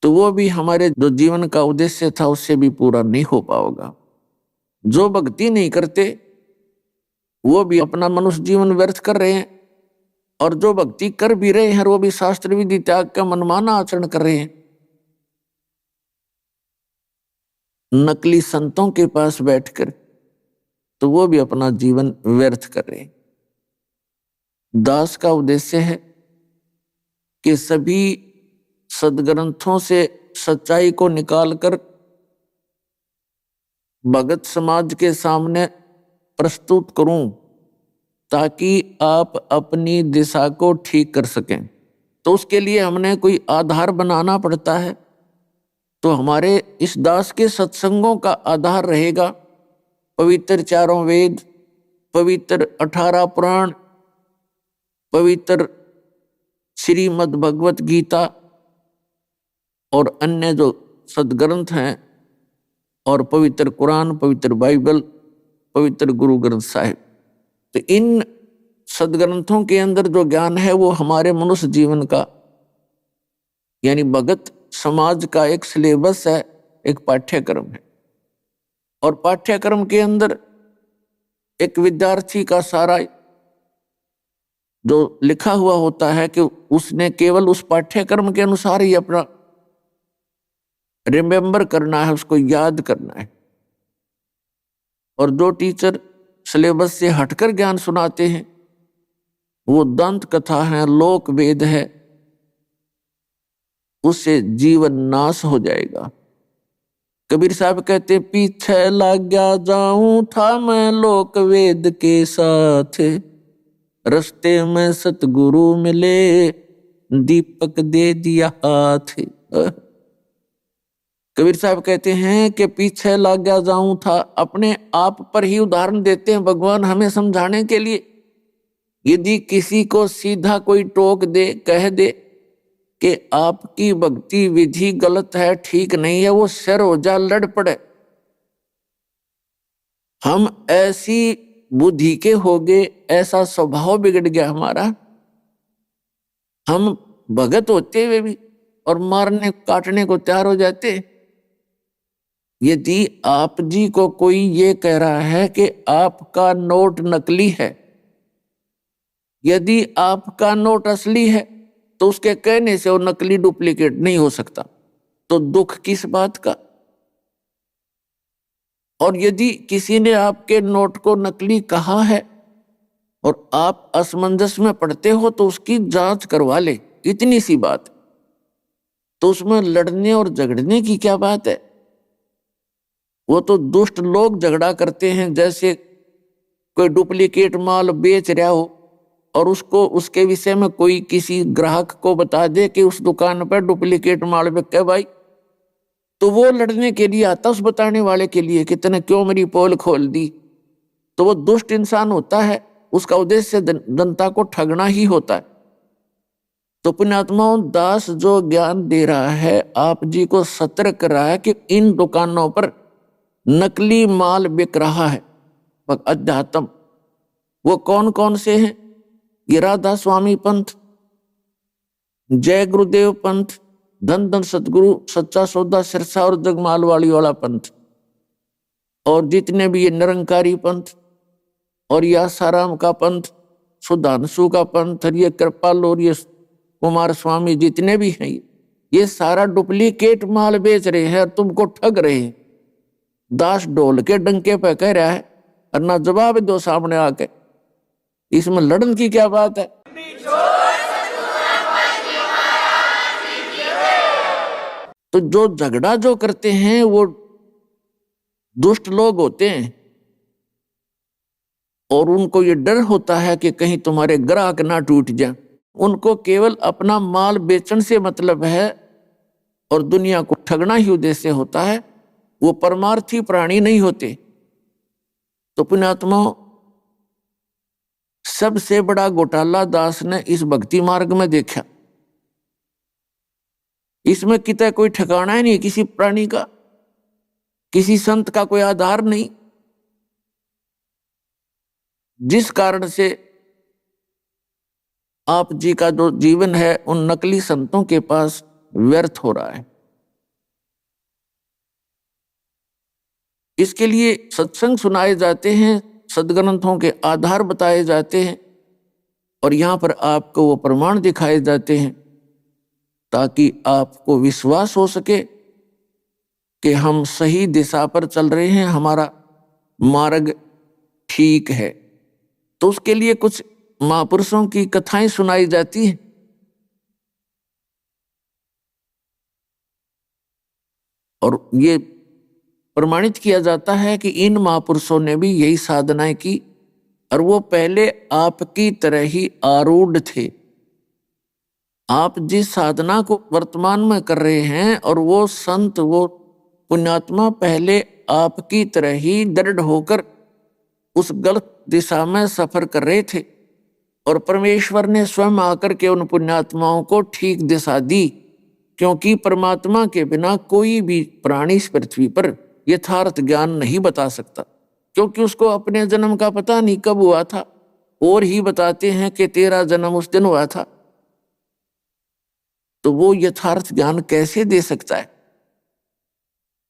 तो वो भी हमारे जो जीवन का उद्देश्य था उससे भी पूरा नहीं हो पाएगा। जो भक्ति नहीं करते वो भी अपना मनुष्य जीवन व्यर्थ कर रहे हैं, और जो भक्ति कर भी रहे हैं वो भी शास्त्र विधि त्याग का मनमाना आचरण कर रहे हैं। नकली संतों के पास बैठकर तो वो भी अपना जीवन व्यर्थ कर रहे हैं। दास का उद्देश्य है कि सभी सदग्रंथों से सच्चाई को निकालकर भगत समाज के सामने प्रस्तुत करूं, ताकि आप अपनी दिशा को ठीक कर सकें। तो उसके लिए हमने कोई आधार बनाना पड़ता है। तो हमारे इस दास के सत्संगों का आधार रहेगा पवित्र चारों वेद, पवित्र 18 पुराण, पवित्र श्रीमद् भगवत गीता और अन्य जो सदग्रंथ हैं, और पवित्र कुरान, पवित्र बाइबल, पवित्र गुरु ग्रंथ साहिब। तो इन सदग्रंथों के अंदर जो ज्ञान है वो हमारे मनुष्य जीवन का यानी भगत समाज का एक सिलेबस है, एक पाठ्यक्रम है। और पाठ्यक्रम के अंदर एक विद्यार्थी का सारा जो लिखा हुआ होता है कि उसने केवल उस पाठ्यक्रम के अनुसार ही अपना रिमेम्बर करना है, उसको याद करना है। और जो टीचर सिलेबस से हटकर ज्ञान सुनाते हैं वो दंत कथा है, लोक वेद है, उससे जीवन नाश हो जाएगा। कबीर साहब कहते पीछे लग गया जाऊं था मैं लोक वेद के साथ, रस्ते में सतगुरु मिले दीपक दे दिया हाथ। कबीर साहब कहते हैं कि पीछे लग गया जाऊं था, अपने आप पर ही उदाहरण देते हैं भगवान हमें समझाने के लिए। यदि किसी को सीधा कोई टोक दे, कह दे कि आपकी भक्ति विधि गलत है, ठीक नहीं है, वो सिर हो जा, लड़ पड़े। हम ऐसी बुद्धि के हो गए, ऐसा स्वभाव बिगड़ गया हमारा, हम भगत होते हुए भी और मारने काटने को तैयार हो जाते। यदि आप जी को कोई ये कह रहा है कि आपका नोट नकली है, यदि आपका नोट असली है तो उसके कहने से वो नकली डुप्लीकेट नहीं हो सकता, तो दुख किस बात का। और यदि किसी ने आपके नोट को नकली कहा है और आप असमंजस में पड़ते हो तो उसकी जांच करवा ले, इतनी सी बात। तो उसमें लड़ने और झगड़ने की क्या बात है। वो तो दुष्ट लोग झगड़ा करते हैं, जैसे कोई डुप्लीकेट माल बेच रहा हो और उसको उसके विषय में कोई किसी ग्राहक को बता दे कि उस दुकान पर डुप्लीकेट माल बिके भाई, तो वो लड़ने के लिए आता उस बताने वाले के लिए कि तूने क्यों मेरी पोल खोल दी। तो वो दुष्ट इंसान होता है, उसका उद्देश्य जनता को ठगना ही होता है। तो पुण्यात्माओं, दास जो ज्ञान दे रहा है आप जी को सतर्क कर रहा है कि इन दुकानों पर नकली माल बिक रहा है अध्यात्म। वो कौन कौन से हैं? ये राधा स्वामी पंथ, जय गुरुदेव पंथ, धन धन सतगुरु, सच्चा सौदा, सिरसा और जगमाल वाली वाला पंथ, और जितने भी ये निरंकारी पंथ और ये आसाराम का पंथ, सुधांशु का पंथ, और ये कृपाल और ये कुमार स्वामी, जितने भी हैं ये सारा डुप्लीकेट माल बेच रहे हैं और तुमको ठग रहे हैं। दास ढोल के डंके पे कह रहा है और ना जवाब दो सामने आके, इसमें लड़न की क्या बात है। तो जो झगड़ा जो करते हैं वो दुष्ट लोग होते हैं और उनको ये डर होता है कि कहीं तुम्हारे ग्राहक ना टूट जाए। उनको केवल अपना माल बेचने से मतलब है और दुनिया को ठगना ही उद्देश्य होता है। वो परमार्थी प्राणी नहीं होते। तो पुण्यात्माओं, सबसे बड़ा घोटाला दास ने इस भक्ति मार्ग में देखा। इसमें कितना कोई ठिकाना ही नहीं, किसी प्राणी का, किसी संत का कोई आधार नहीं, जिस कारण से आप जी का जो जीवन है उन नकली संतों के पास व्यर्थ हो रहा है। इसके लिए सत्संग सुनाए जाते हैं, सदग्रंथों के आधार बताए जाते हैं, और यहां पर आपको वो प्रमाण दिखाए जाते हैं ताकि आपको विश्वास हो सके कि हम सही दिशा पर चल रहे हैं, हमारा मार्ग ठीक है। तो उसके लिए कुछ महापुरुषों की कथाएं सुनाई जाती हैं। और ये प्रमाणित किया जाता है कि इन महापुरुषों ने भी यही साधनाएं की, और वो पहले आपकी तरह ही आरूढ़ थे। आप जिस साधना को वर्तमान में कर रहे हैं और वो संत, वो पुण्यात्मा पहले आपकी तरह ही दृढ़ होकर उस गलत दिशा में सफर कर रहे थे, और परमेश्वर ने स्वयं आकर के उन पुण्यात्माओं को ठीक दिशा दी। क्योंकि परमात्मा के बिना कोई भी प्राणी इस पृथ्वी पर यथार्थ ज्ञान नहीं बता सकता, क्योंकि उसको अपने जन्म का पता नहीं कब हुआ था। और ही बताते हैं कि तेरा जन्म उस दिन हुआ था, तो वो यथार्थ ज्ञान कैसे दे सकता है?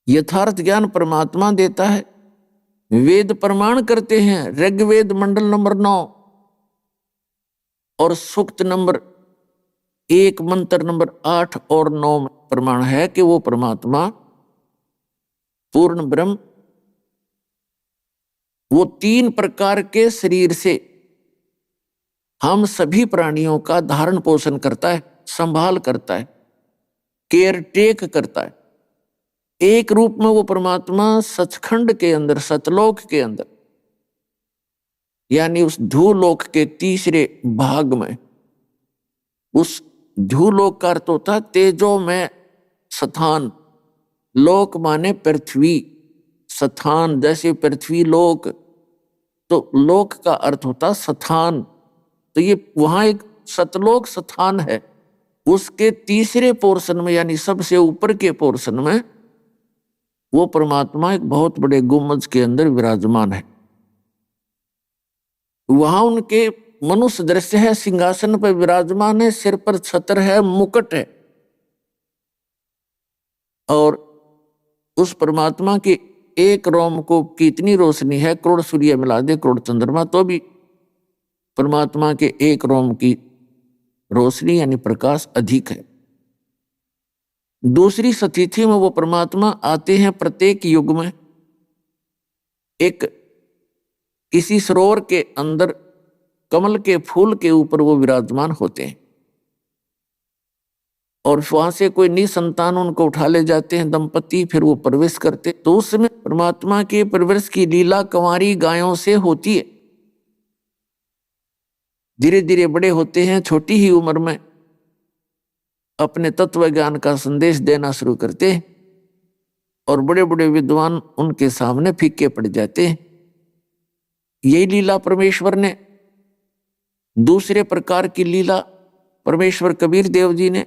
यथार्थ ज्ञान परमात्मा देता है। वेद प्रमाण करते हैं, ऋग्वेद मंडल नंबर 9 और सूक्त नंबर 1 मंत्र नंबर 8 और 9 में प्रमाण है कि वो परमात्मा पूर्ण ब्रह्म, वो 3 प्रकार के शरीर से हम सभी प्राणियों का धारण पोषण करता है, संभाल करता है, केयर टेक करता है। एक रूप में वो परमात्मा सचखंड के अंदर, सतलोक के अंदर, यानी उस धूलोक के तीसरे भाग में, उस धूलोक का अर्थ होता है तेजो में स्थान। लोक माने पृथ्वी, स्थान जैसे पृथ्वी लोक, तो लोक का अर्थ होता स्थान। तो ये वहां एक सतलोक स्थान है, उसके तीसरे पोर्शन में, यानी सबसे ऊपर के पोर्शन में, वो परमात्मा एक बहुत बड़े गुम्बज के अंदर विराजमान है। वहां उनके मनुष्य दृश्य है, सिंहासन पर विराजमान है, सिर पर छत्र है, मुकुट है, और उस परमात्मा के एक रोम को कितनी रोशनी है, करोड़ सूर्य मिला दे, करोड़ चंद्रमा, तो भी परमात्मा के एक रोम की रोशनी यानी प्रकाश अधिक है। दूसरी स्थिति में वो परमात्मा आते हैं प्रत्येक युग में, एक किसी सरोवर के अंदर कमल के फूल के ऊपर वो विराजमान होते हैं, और वहां से कोई निसंतान उनको उठा ले जाते हैं दंपति, फिर वो प्रवेश करते। तो उसमें परमात्मा के प्रवेश की लीला कंवारी गायों से होती है। धीरे धीरे बड़े होते हैं, छोटी ही उम्र में अपने तत्व ज्ञान का संदेश देना शुरू करते हैं, और बड़े बड़े विद्वान उनके सामने फीके पड़ जाते हैं। यही लीला परमेश्वर ने, दूसरे प्रकार की लीला परमेश्वर कबीर देव जी ने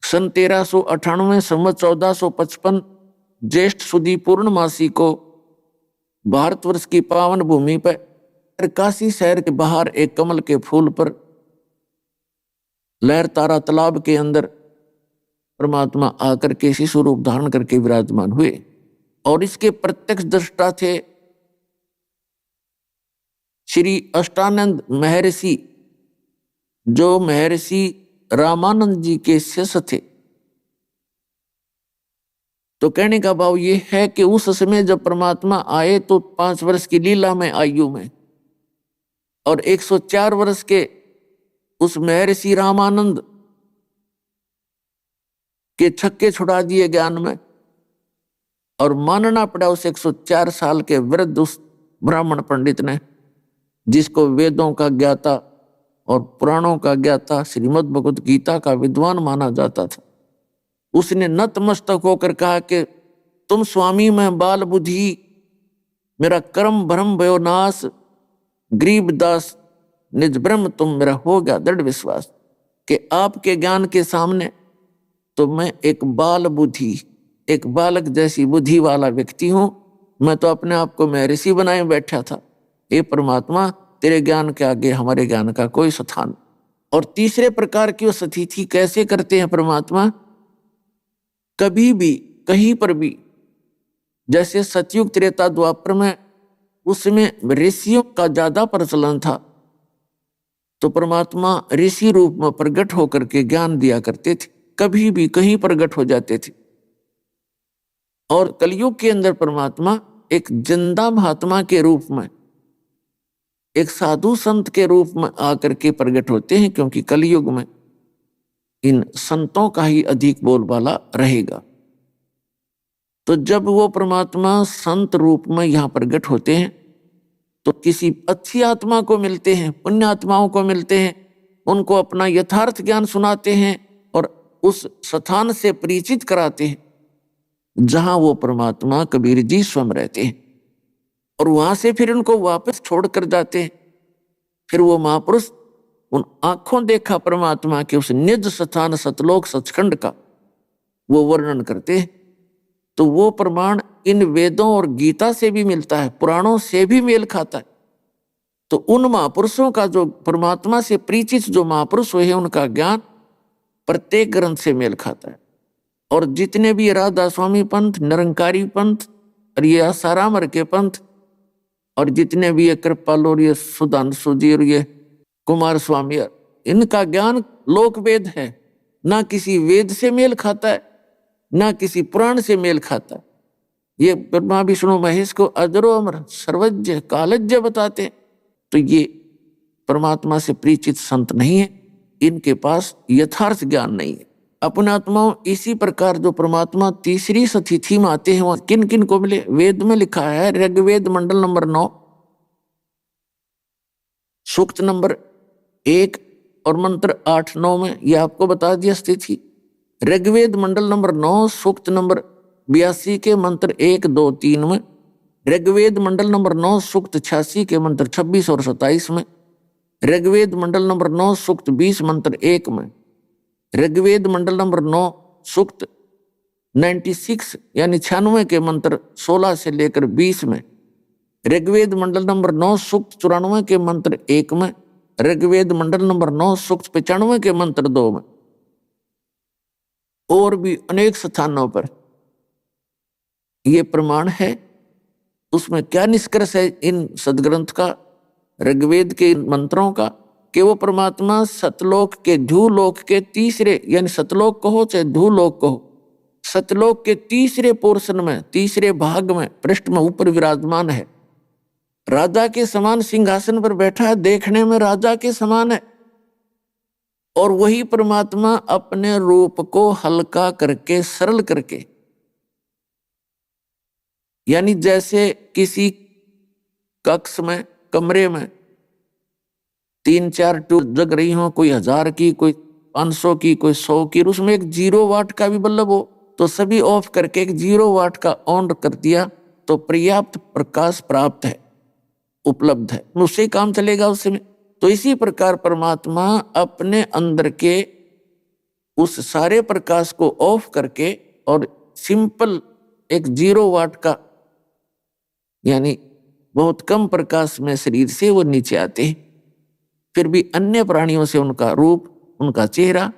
सन 1398 संवत 1455 ज्येष्ठ सुदी पूर्णमासी को भारतवर्ष की पावन भूमि पर काशी शहर के बाहर एक कमल के फूल पर लहर तारा तालाब के अंदर परमात्मा आकर के शिशु रूप धारण करके विराजमान हुए, और इसके प्रत्यक्ष दृष्टा थे श्री अष्टानंद महर्षि, जो महर्षि रामानंद जी के शिष्य थे। तो कहने का भाव ये है कि उस समय जब परमात्मा आए तो 5 वर्ष की लीला में आयु में, और 104 वर्ष के उस महर्षि रामानंद के छक्के छुड़ा दिए ज्ञान में, और मानना पड़ा उस 104 साल के वृद्ध उस ब्राह्मण पंडित ने, जिसको वेदों का ज्ञाता और पुराणों का ज्ञाता, श्रीमद् भगवद गीता का विद्वान माना जाता था। उसने नतमस्तक होकर कहा कि तुम स्वामी में बाल बुद्धि, मेरा कर्म भ्रम भयो नाश, गरीब दास निज ब्रह्म तुम मेरा हो गया दृढ़ विश्वास। कि आपके ज्ञान के सामने तो मैं एक बाल बुद्धि, एक बालक जैसी बुद्धि वाला व्यक्ति हूं। मैं तो अपने आप को मैं ऋषि बनाए बैठा था। हे परमात्मा, तेरे ज्ञान के आगे हमारे ज्ञान का कोई स्थान। और तीसरे प्रकार की वो स्थिति कैसे करते हैं परमात्मा? कभी भी कहीं पर भी, जैसे सतयुग त्रेता द्वापर में, उसमें ऋषियों का ज्यादा प्रचलन था, तो परमात्मा ऋषि रूप में प्रकट होकर के ज्ञान दिया करते थे, कभी भी कहीं प्रकट हो जाते थे। और कलयुग के अंदर परमात्मा एक जिंदा महात्मा के रूप में, एक साधु संत के रूप में आकर के प्रकट होते हैं, क्योंकि कलयुग में इन संतों का ही अधिक बोलबाला रहेगा। तो जब वो परमात्मा संत रूप में यहां प्रकट होते हैं तो किसी अच्छी आत्मा को मिलते हैं, पुण्य आत्माओं को मिलते हैं, उनको अपना यथार्थ ज्ञान सुनाते हैं और उस स्थान से परिचित कराते हैं जहां वो परमात्मा कबीर जी स्वयं रहते हैं। और वहां से फिर उनको वापस छोड़कर जाते हैं। फिर वो महापुरुष उन आंखों देखा परमात्मा के उस निज स्थान सतलोक सचखंड का वो वर्णन करते हैं। तो वो प्रमाण इन वेदों और गीता से भी मिलता है, पुराणों से भी मेल खाता है। तो उन महापुरुषों का, जो परमात्मा से परिचित जो महापुरुष हुए हैं, उनका ज्ञान प्रत्येक ग्रंथ से मेल खाता है। और जितने भी राधा स्वामी पंथ, निरंकारी पंथ और ये आसाराम के पंथ, और जितने भी ये कृपाल और ये सुधांशु जी और ये कुमार स्वामी, इनका ज्ञान लोक वेद है, ना किसी वेद से मेल खाता है, ना किसी पुराण से मेल खाता है। ये ब्रह्मा विष्णु महेश को अजरो अमर सर्वज्ञ कालज्ञ बताते हैं। तो ये परमात्मा से परिचित संत नहीं है, इनके पास यथार्थ ज्ञान नहीं है। अपने आत्माओं इसी प्रकार जो परमात्मा तीसरी स्थिति में आते हैं, वह किन किन को मिले? वेद में लिखा है, ऋग्वेद मंडल नंबर 9 सूक्त नंबर 1 और मंत्र 8-9 में यह आपको बता दिया स्थिति। ऋग्वेद मंडल नंबर 9 सूक्त नंबर 82 के मंत्र 1, 2, 3 में, ऋग्वेद मंडल नंबर 9 सूक्त 86 के मंत्र 26 और 27 में, ऋग्वेद मंडल नंबर 9 सूक्त 20 मंत्र 1 में, ऋग्वेद मंडल नंबर 9 सूक्त 96 यानी 96 के मंत्र 16 से लेकर 20 में, ऋग्वेद मंडल नंबर 9 सूक्त 94 के मंत्र 1 में, ऋग्वेद मंडल नंबर 9 सूक्त 95 के मंत्र 2 में, और भी अनेक स्थानों पर ये प्रमाण है। उसमें क्या निष्कर्ष है इन सदग्रंथ का, ऋग्वेद के मंत्रों का, कि वो परमात्मा सतलोक के धूलोक के तीसरे, यानी सतलोक कहो चाहे धूलोक कहो, सतलोक के तीसरे पोर्शन में, तीसरे भाग में, पृष्ठ में ऊपर विराजमान है। राजा के समान सिंहासन पर बैठा है, देखने में राजा के समान है। और वही परमात्मा अपने रूप को हल्का करके, सरल करके, यानी जैसे किसी कक्ष में, कमरे में 3-4 ट्यूब जग रही हो, कोई 1000 की, कोई 500 की, कोई 100 की, उसमें एक 0 वाट का भी बल्ब हो तो सभी ऑफ करके एक 0 वाट का ऑन कर दिया तो पर्याप्त प्रकाश प्राप्त है, उपलब्ध है, उससे काम चलेगा उसमें। तो इसी प्रकार परमात्मा अपने अंदर के उस सारे प्रकाश को ऑफ करके और सिंपल एक 0 वाट का, यानी बहुत कम प्रकाश में शरीर से वो नीचे आते हैं। फिर भी अन्य प्राणियों से उनका रूप, उनका चेहरा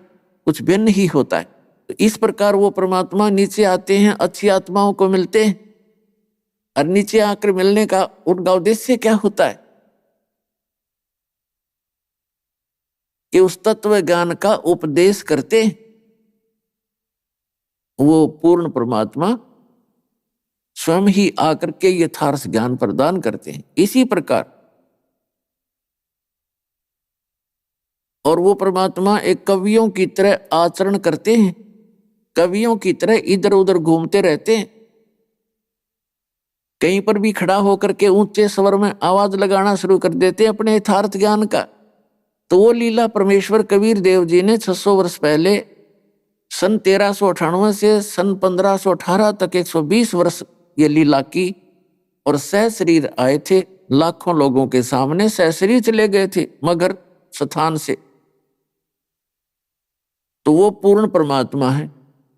कुछ भिन्न ही होता है। तो इस प्रकार वो परमात्मा नीचे आते हैं, अच्छी आत्माओं को मिलते हैं। और नीचे आकर मिलने का उनका उद्देश्य क्या होता है? कि उस तत्व ज्ञान का उपदेश करते हैं। वो पूर्ण परमात्मा स्वयं ही आकर के यथार्थ ज्ञान प्रदान करते हैं। इसी प्रकार और वो परमात्मा एक कवियों की तरह आचरण करते हैं, कवियों की तरह इधर उधर घूमते रहते हैं। कहीं पर भी खड़ा होकर के ऊंचे स्वर में आवाज लगाना शुरू कर देते हैं अपने यथार्थ ज्ञान का। तो वो लीला परमेश्वर कबीर देव जी ने 600 वर्ष पहले सन 1398 से सन 1518 तक 120 वर्ष ये लीला की और सहशरीर आए थे, लाखों लोगों के सामने सहशरीर चले गए थे मगर स्थान से। तो वो पूर्ण परमात्मा है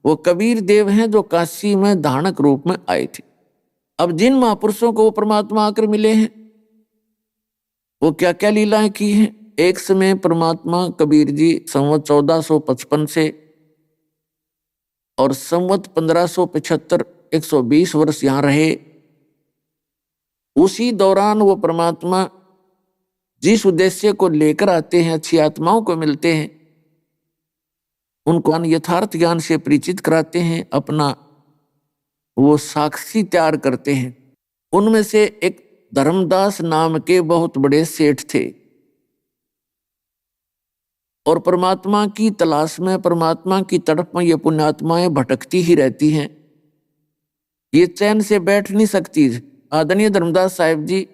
वो कबीर देव हैं जो काशी में धानक रूप में आए थे। अब जिन महापुरुषों को वो परमात्मा आकर मिले हैं, वो क्या क्या लीलाएं की हैं। एक समय परमात्मा कबीर जी संवत 1455 से और संवत 1575 120 वर्ष यहां रहे। उसी दौरान वो परमात्मा जिस उद्देश्य को लेकर आते हैं, अच्छी आत्माओं को मिलते हैं, उनको यथार्थ ज्ञान से परिचित कराते हैं, अपना वो साक्षी तैयार करते हैं। उनमें से एक धर्मदास नाम के बहुत बड़े सेठ थे और परमात्मा की तलाश में, परमात्मा की तड़प में ये पुण्यात्माएं भटकती ही रहती हैं, ये चैन से बैठ नहीं सकती। आदरणीय धर्मदास साहिब जी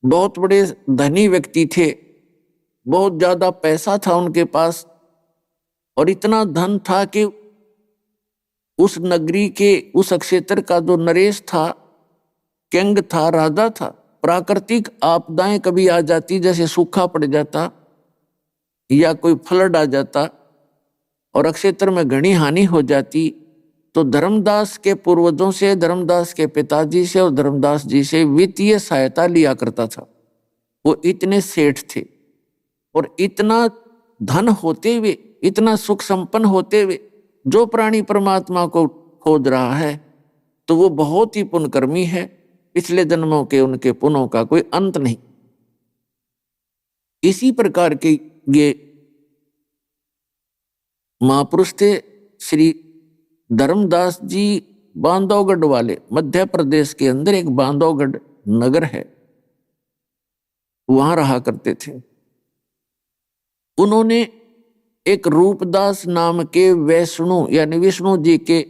बहुत बड़े धनी व्यक्ति थे, बहुत ज्यादा पैसा था उनके पास और इतना धन था कि उस नगरी के, उस क्षेत्र का जो नरेश था, किंग था, राजा था, प्राकृतिक आपदाएं कभी आ जाती, जैसे सूखा पड़ जाता या कोई फ्लड आ जाता और क्षेत्र में घनी हानि हो जाती, तो धर्मदास के पूर्वजों से, धर्मदास के पिताजी से और धर्मदास जी से वित्तीय सहायता लिया करता था। वो इतने सेठ थे और इतना धन होते हुए, इतना सुख संपन्न होते हुए, जो प्राणी परमात्मा को खोज रहा है तो वो बहुत ही पुण्यकर्मी है। पिछले जन्मों के उनके पुण्यों का कोई अंत नहीं। इसी प्रकार के ये महापुरुष थे श्री धर्मदास जी। बांधवगढ़ वाले, मध्य प्रदेश के अंदर एक बांधवगढ़ नगर है, वहां रहा करते थे। उन्होंने एक रूपदास नाम के वैष्णु यानी विष्णु जी के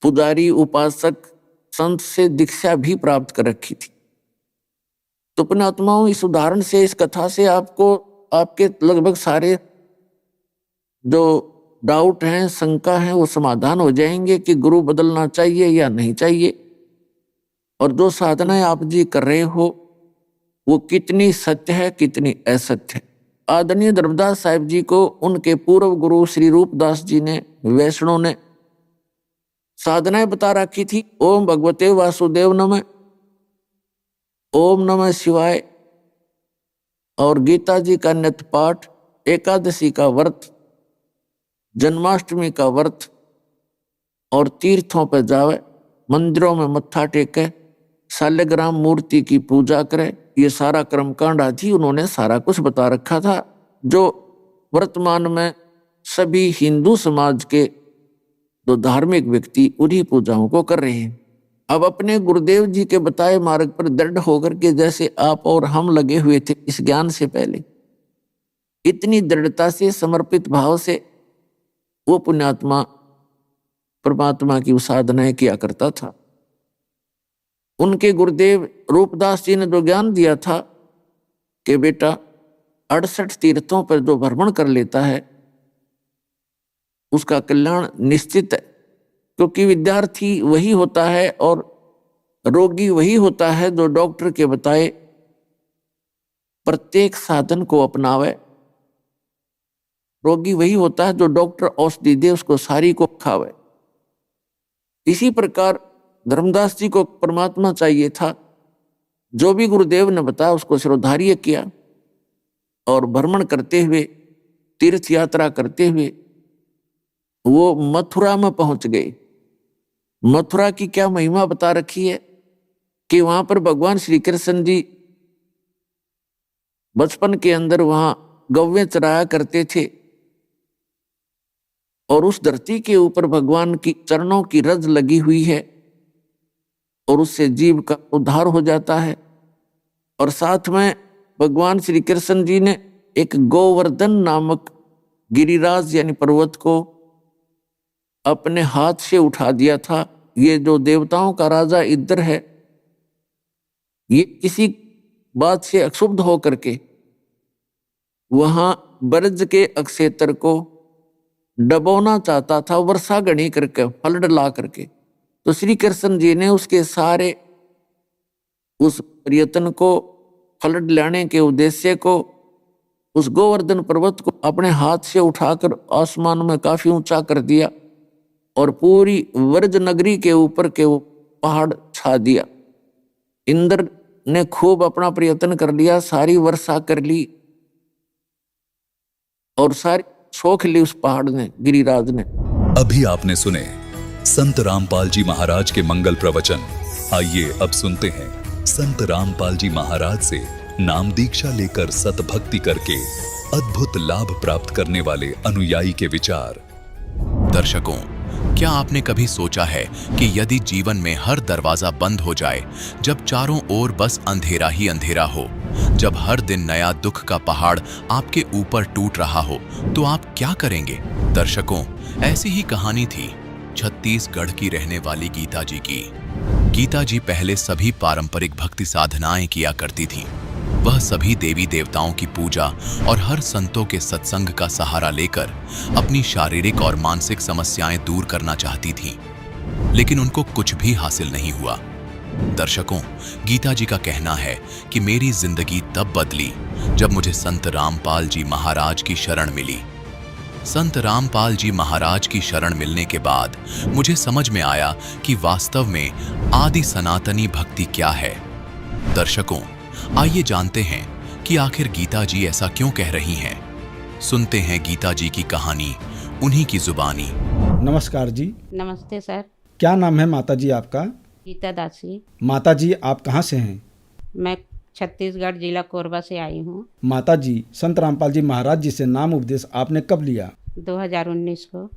पुजारी, उपासक, संत से दीक्षा भी प्राप्त कर रखी थी। तो पुण्यात्माओं, इस उदाहरण से, इस कथा से आपको, आपके लगभग सारे जो डाउट हैं, शंका हैं, वो समाधान हो जाएंगे कि गुरु बदलना चाहिए या नहीं चाहिए, और जो साधनाएं आप जी कर रहे हो वो कितनी सत्य है, कितनी असत्य है। आदरणीय धर्मदास साहिब जी को उनके पूर्व गुरु श्री रूपदास जी ने, वैष्णव ने, साधनाएं बता रखी थी। ओम भगवते वासुदेव नमः, ओम नमः शिवाय, और गीता जी का नित्य पाठ, एकादशी का व्रत, जन्माष्टमी का व्रत, और तीर्थों पर जावे, मंदिरों में मत्था टेके, शालिग्राम मूर्ति की पूजा करे, ये सारा कर्मकांड आदि उन्होंने सारा कुछ बता रखा था, जो वर्तमान में सभी हिंदू समाज के जो धार्मिक व्यक्ति उन्हीं पूजाओं को कर रहे हैं। अब अपने गुरुदेव जी के बताए मार्ग पर दृढ़ होकर के, जैसे आप और हम लगे हुए थे इस ज्ञान से पहले, इतनी दृढ़ता से, समर्पित भाव से वो पुण्यात्मा परमात्मा की साधनाएं किया करता था। उनके गुरुदेव रूपदास जी ने जो ज्ञान दिया था कि बेटा 68 तीर्थों पर जो भ्रमण कर लेता है उसका कल्याण निश्चित है, क्योंकि विद्यार्थी वही होता है और रोगी वही होता है जो डॉक्टर के बताए प्रत्येक साधन को अपनावे। रोगी वही होता है जो डॉक्टर औषधि दे उसको सारी को खावे। इसी प्रकार धर्मदास जी को परमात्मा चाहिए था, जो भी गुरुदेव ने बताया उसको शिरोधार्य किया और भ्रमण करते हुए, तीर्थ यात्रा करते हुए वो मथुरा में पहुंच गए। मथुरा की क्या महिमा बता रखी है कि वहां पर भगवान श्री कृष्ण जी बचपन के अंदर वहां गौवें चराया करते थे और उस धरती के ऊपर भगवान की चरणों की रज लगी हुई है और उससे जीव का उद्धार हो जाता है। और साथ में भगवान श्री कृष्ण जी ने एक गोवर्धन नामक गिरिराज यानी पर्वत को अपने हाथ से उठा दिया था। ये जो देवताओं का राजा इधर है, ये किसी बात से अक्षुब्ध होकर के वहां ब्रज के अक्षेत्र को डबोना चाहता था, वर्षा गणी करके, फ्लड ला करके। तो श्री कृष्ण जी ने उसके सारे उस प्रयत्न को, फ्लड लाने के उद्देश्य को उस गोवर्धन पर्वत को अपने हाथ से उठाकर आसमान में काफी ऊंचा कर दिया और पूरी व्रज नगरी के ऊपर के वो पहाड़ छा दिया। इंद्र ने खूब अपना प्रयत्न कर लिया, सारी वर्षा कर ली और सारी सोख ली उस पहाड़ ने, गिरिराज ने। अभी आपने सुने संत रामपाल जी महाराज के मंगल प्रवचन। आइए अब सुनते हैं संत रामपाल जी महाराज से नाम दीक्षा लेकर सतभक्ति करके अद्भुत लाभ प्राप्त करने वाले अनुयायी के विचार। दर्शकों, क्या आपने कभी सोचा है कि यदि जीवन में हर दरवाजा बंद हो जाए, जब चारों ओर बस अंधेरा ही अंधेरा हो, जब हर दिन नया दुख का पहाड़ आपके ऊपर टूट रहा हो, तो आप क्या करेंगे? दर्शकों, ऐसी ही कहानी थी छत्तीसगढ़ की रहने वाली गीता जी की। गीता जी पहले सभी पारंपरिक भक्ति साधनाएं किया करती थीं। वह सभी देवी देवताओं की पूजा और हर संतों के सत्संग का सहारा लेकर अपनी शारीरिक और मानसिक समस्याएं दूर करना चाहती थीं, लेकिन उनको कुछ भी हासिल नहीं हुआ। दर्शकों, गीता जी का कहना है कि मेरी जिंदगी तब बदली जब मुझे संत रामपाल जी महाराज की शरण मिली। संत रामपाल जी महाराज की शरण मिलने के बाद मुझे समझ में आया कि वास्तव में आदि सनातनी भक्ति क्या है। दर्शकों, आइए जानते हैं कि आखिर गीता जी ऐसा क्यों कह रही हैं। सुनते हैं गीता जी की कहानी उन्हीं की जुबानी। नमस्कार जी। नमस्ते सर। क्या नाम है माता जी आपका? गीता दासी। माता जी आप कहाँ से हैं? मैं छत्तीसगढ़ जिला कोरबा से आई हूँ। माता जी, संत रामपाल जी महाराज जी से नाम उपदेश आपने कब लिया? 2019 को।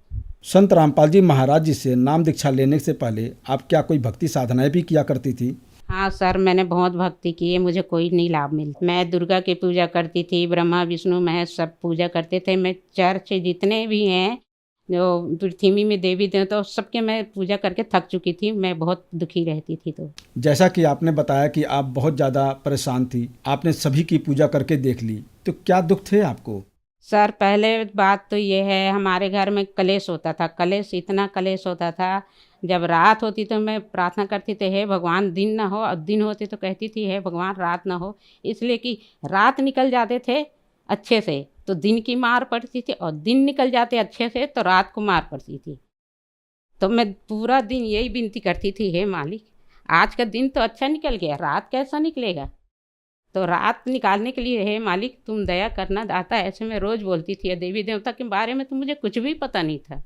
संत रामपाल जी महाराज जी से नाम दीक्षा लेने से पहले आप क्या कोई भक्ति साधनाएं भी किया करती थी? हाँ सर, मैंने बहुत भक्ति की है, मुझे कोई नहीं लाभ मिलता। मैं दुर्गा की पूजा करती थी, ब्रह्मा विष्णु महेश सब पूजा करते थे। मैं चर्च जितने भी हैं जो पृथ्वी में देवी देवता, सबके मैं पूजा करके थक चुकी थी। मैं बहुत दुखी रहती थी। तो जैसा कि आपने बताया कि आप बहुत ज़्यादा परेशान थी, आपने सभी की पूजा करके देख ली, तो क्या दुख थे आपको? सर, पहले बात तो ये है, हमारे घर में कलेश होता था। कलेश, इतना कलेश होता था, जब रात होती तो मैं प्रार्थना करती थी, हे भगवान दिन ना हो, और दिन होती तो कहती थी हे भगवान रात ना हो। इसलिए कि रात निकल जाते थे अच्छे से तो दिन की मार पड़ती थी, और दिन निकल जाते अच्छे से तो रात को मार पड़ती थी। तो मैं पूरा दिन यही विनती करती थी, हे मालिक आज का दिन तो अच्छा निकल गया, रात कैसा निकलेगा? तो रात निकालने के लिए हे मालिक तुम दया करना दाता, ऐसे मैं रोज़ बोलती थी। देवी देवता के बारे में तो मुझे कुछ भी पता नहीं था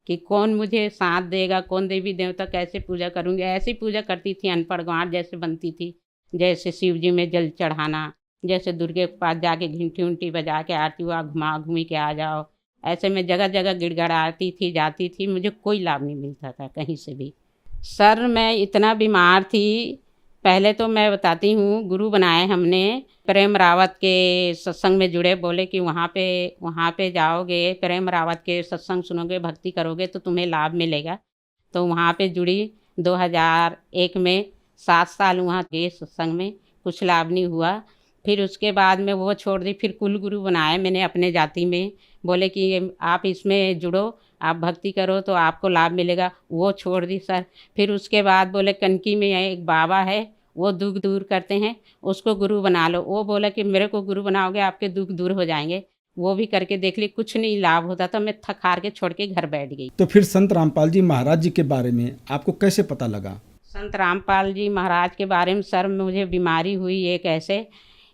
कि कौन मुझे साथ देगा, कौन देवी देवता कैसे पूजा करूँगी। ऐसी पूजा करती थी, अनपढ़ गाँठ जैसे बनती थी। जैसे शिव जी में जल चढ़ाना, जैसे दुर्गे के पास जाके घंटी उंटी बजा के आरती हुआ घुमा घूमी के आ जाओ, ऐसे में जगह जगह गिड़गड़ाती थी, जाती थी। मुझे कोई लाभ नहीं मिलता था कहीं से भी। सर, मैं इतना बीमार थी। पहले तो मैं बताती हूँ, गुरु बनाए हमने, प्रेम रावत के सत्संग में जुड़े। बोले कि वहाँ पे जाओगे, प्रेम रावत के सत्संग सुनोगे, भक्ति करोगे तो तुम्हें लाभ मिलेगा। तो वहाँ पे जुड़ी 2001 में। 7 साल वहाँ गए सत्संग में, कुछ लाभ नहीं हुआ। फिर उसके बाद में वो छोड़ दी। फिर कुल गुरु बनाए मैंने अपने जाति में। बोले कि आप इसमें जुड़ो, आप भक्ति करो तो आपको लाभ मिलेगा। वो छोड़ दी सर। फिर उसके बाद बोले कनकी में एक बाबा है, वो दुख दूर करते हैं, उसको गुरु बना लो। वो बोला कि मेरे को गुरु बनाओगे आपके दुख दूर हो जाएंगे। वो भी करके देख ली, कुछ नहीं लाभ होता था। मैं थक हार के छोड़ के घर बैठ गई। तो फिर संत रामपाल जी महाराज जी के बारे में आपको कैसे पता लगा? संत रामपाल जी महाराज के बारे में सर, मुझे बीमारी हुई एक ऐसे,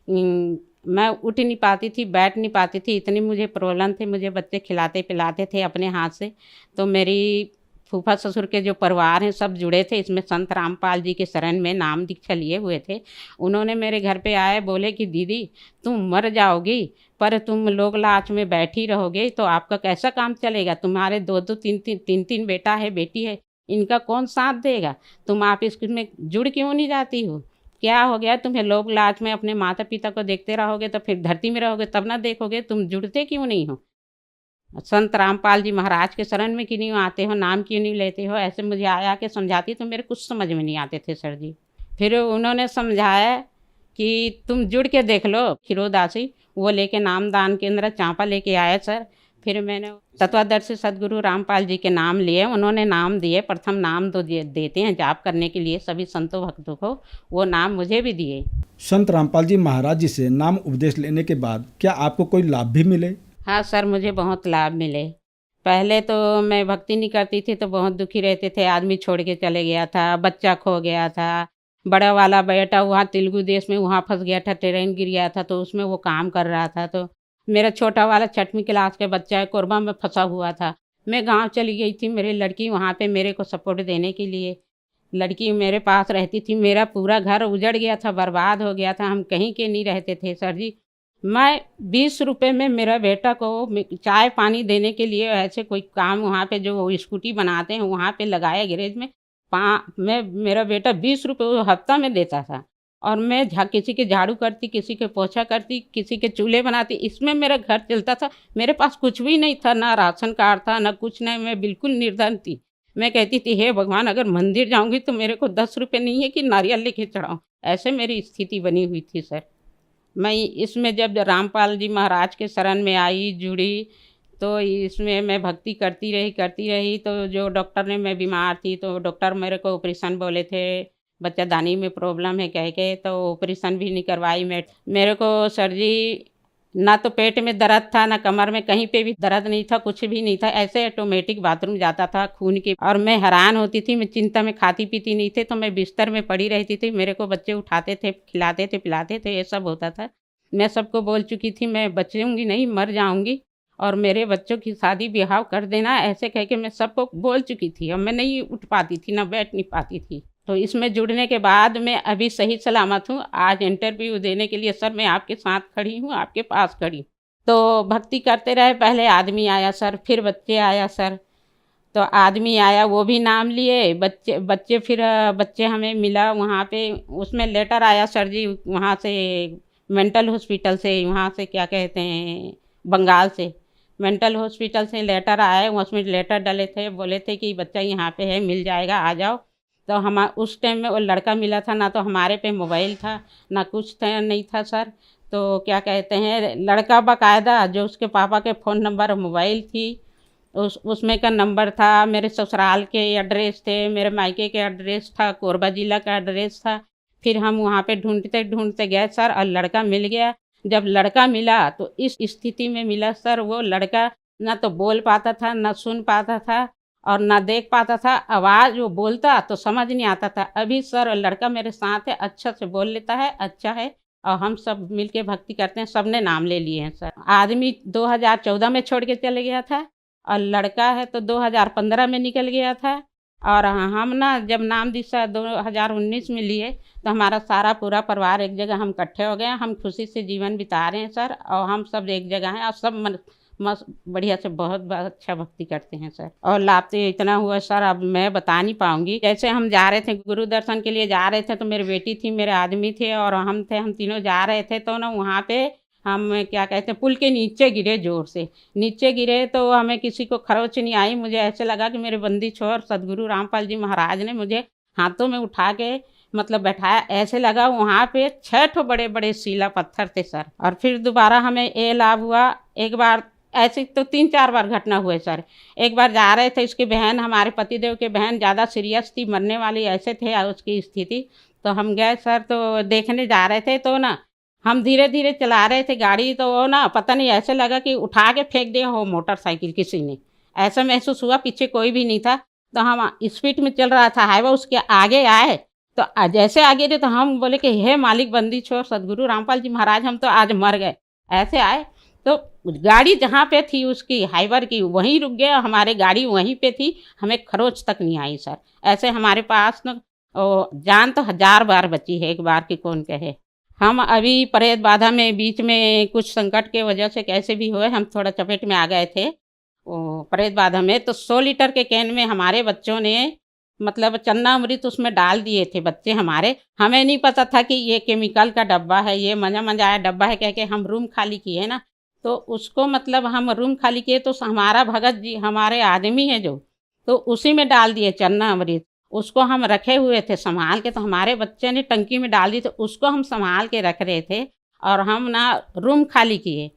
मैं उठ नहीं पाती थी, बैठ नहीं पाती थी, इतनी मुझे प्रॉब्लम थी। मुझे बच्चे खिलाते पिलाते थे अपने हाथ से। तो मेरी फूफा ससुर के जो परिवार हैं सब जुड़े थे इसमें, संत रामपाल जी के शरण में नाम दीक्षा लिए हुए थे। उन्होंने मेरे घर पे आए, बोले कि दीदी तुम मर जाओगी पर तुम लोग लाच में बैठी रहोगे तो आपका कैसा काम चलेगा? तुम्हारे 2-2 3-3 बेटा है, बेटी है, इनका कौन साथ देगा? तुम आप इसमें जुड़ क्यों नहीं जाती हो? क्या हो गया तुम्हें? लोग लाच में अपने माता पिता को देखते रहोगे तो फिर धरती में रहोगे तब ना देखोगे, तुम जुड़ते क्यों नहीं हो? संत रामपाल जी महाराज के शरण में क्यों नहीं आते हो, नाम क्यों नहीं लेते हो? ऐसे मुझे आया के समझाती तो मेरे कुछ समझ में नहीं आते थे सर जी। फिर उन्होंने समझाया कि तुम जुड़ के देख लो। खिरोदासी वो लेके नामदान केंद्र चांपा लेके आए सर। फिर मैंने तत्वदर्शी सदगुरु रामपाल जी के नाम लिए। उन्होंने नाम दिए, प्रथम नाम तो देते हैं जाप करने के लिए सभी संतों भक्तों को, वो नाम मुझे भी दिए। संत रामपाल जी महाराज जी से नाम उपदेश लेने के बाद क्या आपको कोई लाभ भी मिले? हाँ सर, मुझे बहुत लाभ मिले। पहले तो मैं भक्ति नहीं करती थी तो बहुत दुखी रहते थे, आदमी छोड़ के चले गया था, बच्चा खो गया था, बड़ा वाला बेटा वहाँ तेलुगु देश में वहाँ फंस गया था, ट्रेन गिर गया था तो उसमें वो काम कर रहा था। तो मेरा छोटा वाला 6वीं क्लास के बच्चा है, कोरबा में फंसा हुआ था। मैं गांव चली गई थी, मेरी लड़की वहाँ पे मेरे को सपोर्ट देने के लिए, लड़की मेरे पास रहती थी। मेरा पूरा घर उजड़ गया था, बर्बाद हो गया था, हम कहीं के नहीं रहते थे सर जी। मैं 20 रुपए में मेरा बेटा को चाय पानी देने के लिए ऐसे कोई काम वहाँ पे जो स्कूटी बनाते हैं वहाँ पे लगाया गैरेज में, मैं मेरा बेटा 20 रुपये हफ्ता में देता था। और मैं किसी के झाड़ू करती, किसी के पोछा करती, किसी के चूल्हे बनाती, इसमें मेरा घर चलता था। मेरे पास कुछ भी नहीं था, ना राशन कार्ड था, ना कुछ नहीं, मैं बिल्कुल निर्धन थी। मैं कहती थी हे भगवान, अगर मंदिर जाऊंगी तो मेरे को 10 रुपये नहीं है कि नारियल लेके चढ़ाऊँ, ऐसे मेरी स्थिति बनी हुई थी सर। मैं इसमें जब रामपाल जी महाराज के शरण में आई, जुड़ी, तो इसमें मैं भक्ति करती रही। तो जो डॉक्टर ने, मैं बीमार थी तो डॉक्टर मेरे को ऑपरेशन बोले थे, बच्चादानी में प्रॉब्लम है कह के, तो ऑपरेशन भी नहीं करवाई। मेरे को सर जी ना तो पेट में दर्द था, ना कमर में, कहीं पे भी दर्द नहीं था, कुछ भी नहीं था। ऐसे ऑटोमेटिक बाथरूम जाता था खून की, और मैं हैरान होती थी। मैं चिंता में खाती पीती नहीं थी, तो मैं बिस्तर में पड़ी रहती थी। मेरे को बच्चे उठाते थे, खिलाते थे, पिलाते थे, ये सब होता था। मैं सबको बोल चुकी थी मैं बचूंगी नहीं, मर जाऊंगी, और मेरे बच्चों की शादी ब्याह कर देना, ऐसे कह के मैं सबको बोल चुकी थी। और मैं नहीं उठ पाती थी, ना बैठ नहीं पाती थी। तो इसमें जुड़ने के बाद मैं अभी सही सलामत हूँ। आज इंटरव्यू देने के लिए सर मैं आपके साथ खड़ी हूँ, आपके पास खड़ी। तो भक्ति करते रहे, पहले आदमी आया सर, फिर बच्चे आया सर। तो आदमी आया, वो भी नाम लिए, बच्चे फिर बच्चे हमें मिला वहाँ पे। उसमें लेटर आया सर जी वहाँ से, मेंटल हॉस्पिटल से, वहाँ से क्या कहते हैं, बंगाल से मेंटल हॉस्पिटल से लेटर आए। उसमें लेटर डाले थे, बोले थे कि बच्चा यहाँ पे है, मिल जाएगा, आ जाओ। तो हम उस टाइम में वो लड़का मिला था, ना तो हमारे पे मोबाइल था, ना कुछ था, नहीं था सर। तो क्या कहते हैं, लड़का बाकायदा जो उसके पापा के फ़ोन नंबर, मोबाइल थी, उसमें का नंबर था, मेरे ससुराल के एड्रेस थे, मेरे मायके के एड्रेस था, कोरबा ज़िला का एड्रेस था। फिर हम वहाँ पे ढूंढते गए सर, और लड़का मिल गया। जब लड़का मिला तो इस स्थिति में मिला सर, वो लड़का ना तो बोल पाता था, ना सुन पाता था, और ना देख पाता था। आवाज़ वो बोलता तो समझ नहीं आता था। अभी सर लड़का मेरे साथ है, अच्छा से बोल लेता है, अच्छा है, और हम सब मिलके भक्ति करते हैं। सबने नाम ले लिए हैं सर। आदमी 2014 में छोड़ के चले गया था, और लड़का है तो 2015 में निकल गया था। और हम ना जब नाम दीक्षा 2019 में लिए तो हमारा सारा पूरा परिवार एक जगह हम इकट्ठे हो गए। हम खुशी से जीवन बिता रहे हैं सर, और हम सब एक जगह हैं, और सब मस्त बढ़िया से बहुत अच्छा भक्ति करते हैं सर। और लाभ तो इतना हुआ सर, अब मैं बता नहीं पाऊंगी। जैसे हम जा रहे थे गुरु दर्शन के लिए, जा रहे थे तो मेरी बेटी थी, मेरे आदमी थे और हम थे, हम तीनों जा रहे थे। तो ना वहाँ पे हम क्या कहते हैं, पुल के नीचे गिरे, जोर से नीचे गिरे। तो हमें किसी को खरोच नहीं आई। मुझे ऐसे लगा कि मेरे बंदी छोर सदगुरु रामपाल जी महाराज ने मुझे हाथों में उठा के मतलब बैठाया, ऐसे लगा। वहाँ पे 6 बड़े बड़े सीला पत्थर थे सर। और फिर दोबारा हमें ये लाभ हुआ, एक बार ऐसे तो 3-4 बार घटना हुए सर। एक बार जा रहे थे, इसकी बहन, हमारे पतिदेव की बहन ज़्यादा सीरियस थी, मरने वाली ऐसे थे उसकी स्थिति। तो हम गए सर, तो देखने जा रहे थे। तो ना हम धीरे धीरे चला रहे थे गाड़ी, तो वो ना पता नहीं ऐसे लगा कि उठा के फेंक दिया हो मोटरसाइकिल किसी ने, ऐसा महसूस हुआ। पीछे कोई भी नहीं था, तो हम स्पीड में चल रहा था हाईवे, उसके आगे आए। तो जैसे आगे थे तो हम बोले कि हे मालिक बंदी छोड़ सदगुरु रामपाल जी महाराज, हम तो आज मर गए। ऐसे आए तो गाड़ी जहाँ पे थी उसकी हाईवर की, वहीं रुक गए। हमारे गाड़ी वहीं पे थी, हमें खरोच तक नहीं आई सर। ऐसे हमारे पास न जान तो 1000 बार बची है, एक बार की कौन कहे। हम अभी प्रेत बाधा में बीच में कुछ संकट के वजह से कैसे भी हुए, हम थोड़ा चपेट में आ गए थे प्रेत बाधा में। तो 100 लीटर के कैन में हमारे बच्चों ने मतलब चन्ना अमृत उसमें डाल दिए थे बच्चे हमारे। हमें नहीं पता था कि ये केमिकल का डब्बा है, ये मजा आया डब्बा है कह के हम रूम खाली किए ना। तो उसको मतलब हम रूम खाली किए तो हमारा भगत जी हमारे आदमी है जो, तो उसी में डाल दिए चन्ना अमृत। उसको हम रखे हुए थे संभाल के, तो हमारे बच्चे ने टंकी में डाल दी, तो उसको हम संभाल के रख रहे थे। और हम ना रूम खाली किए,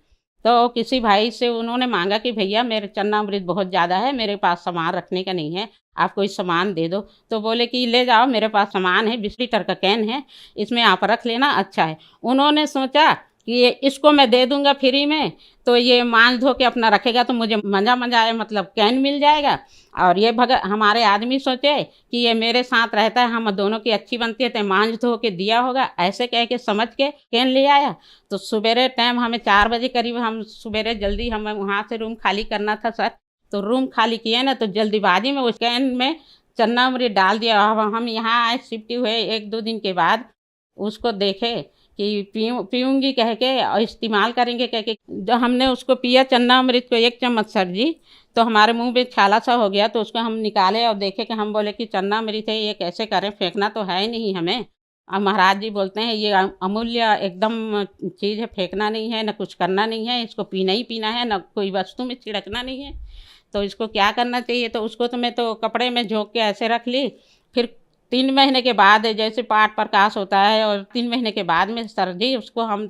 तो किसी भाई से उन्होंने मांगा कि भैया मेरे चन्नामृत बहुत ज़्यादा है, मेरे पास सामान रखने का नहीं है, आप कोई सामान दे दो। तो बोले कि ले जाओ, मेरे पास सामान है, 20 लीटर का कैन है, इसमें आप रख लेना, अच्छा है। उन्होंने सोचा कि ये इसको मैं दे दूंगा फ्री में, तो ये मांझ धो के अपना रखेगा तो मुझे मज़ा आए, मतलब कैन मिल जाएगा। और ये हमारे आदमी सोचे कि ये मेरे साथ रहता है, हम दोनों की अच्छी बनती है, तो मांझ धो के दिया होगा, ऐसे कह के समझ के कैन ले आया। तो सवेरे टाइम हमें 4 बजे करीब, हम सवेरे जल्दी हमें वहाँ से रूम खाली करना था सर। तो रूम खाली किए ना, तो जल्दीबाजी में उस कैन में चन्नामृत डाल दिया। अब हम यहाँ आए, शिफ्ट हुए 1-2 दिन के बाद, उसको देखे कि पीऊँगी कह के और इस्तेमाल करेंगे कह के, जो हमने उसको पिया चन्नामृत को 1 चम्मच सर जी, तो हमारे मुंह में छाला सा हो गया। तो उसको हम निकाले और देखे कि हम बोले कि चन्नामृत है, ये कैसे करें, फेंकना तो है नहीं हमें। और महाराज जी बोलते हैं ये अमूल्य एकदम चीज़ है, फेंकना नहीं है, न कुछ करना नहीं है, इसको पीना ही पीना है, न कोई वस्तु में छिड़कना नहीं है। तो इसको क्या करना चाहिए? तो उसको तो मैं तो कपड़े में झोंक के ऐसे रख ली। फिर 3 महीने के बाद जैसे पाठ प्रकाश होता है, और 3 महीने के बाद में सर जी उसको हम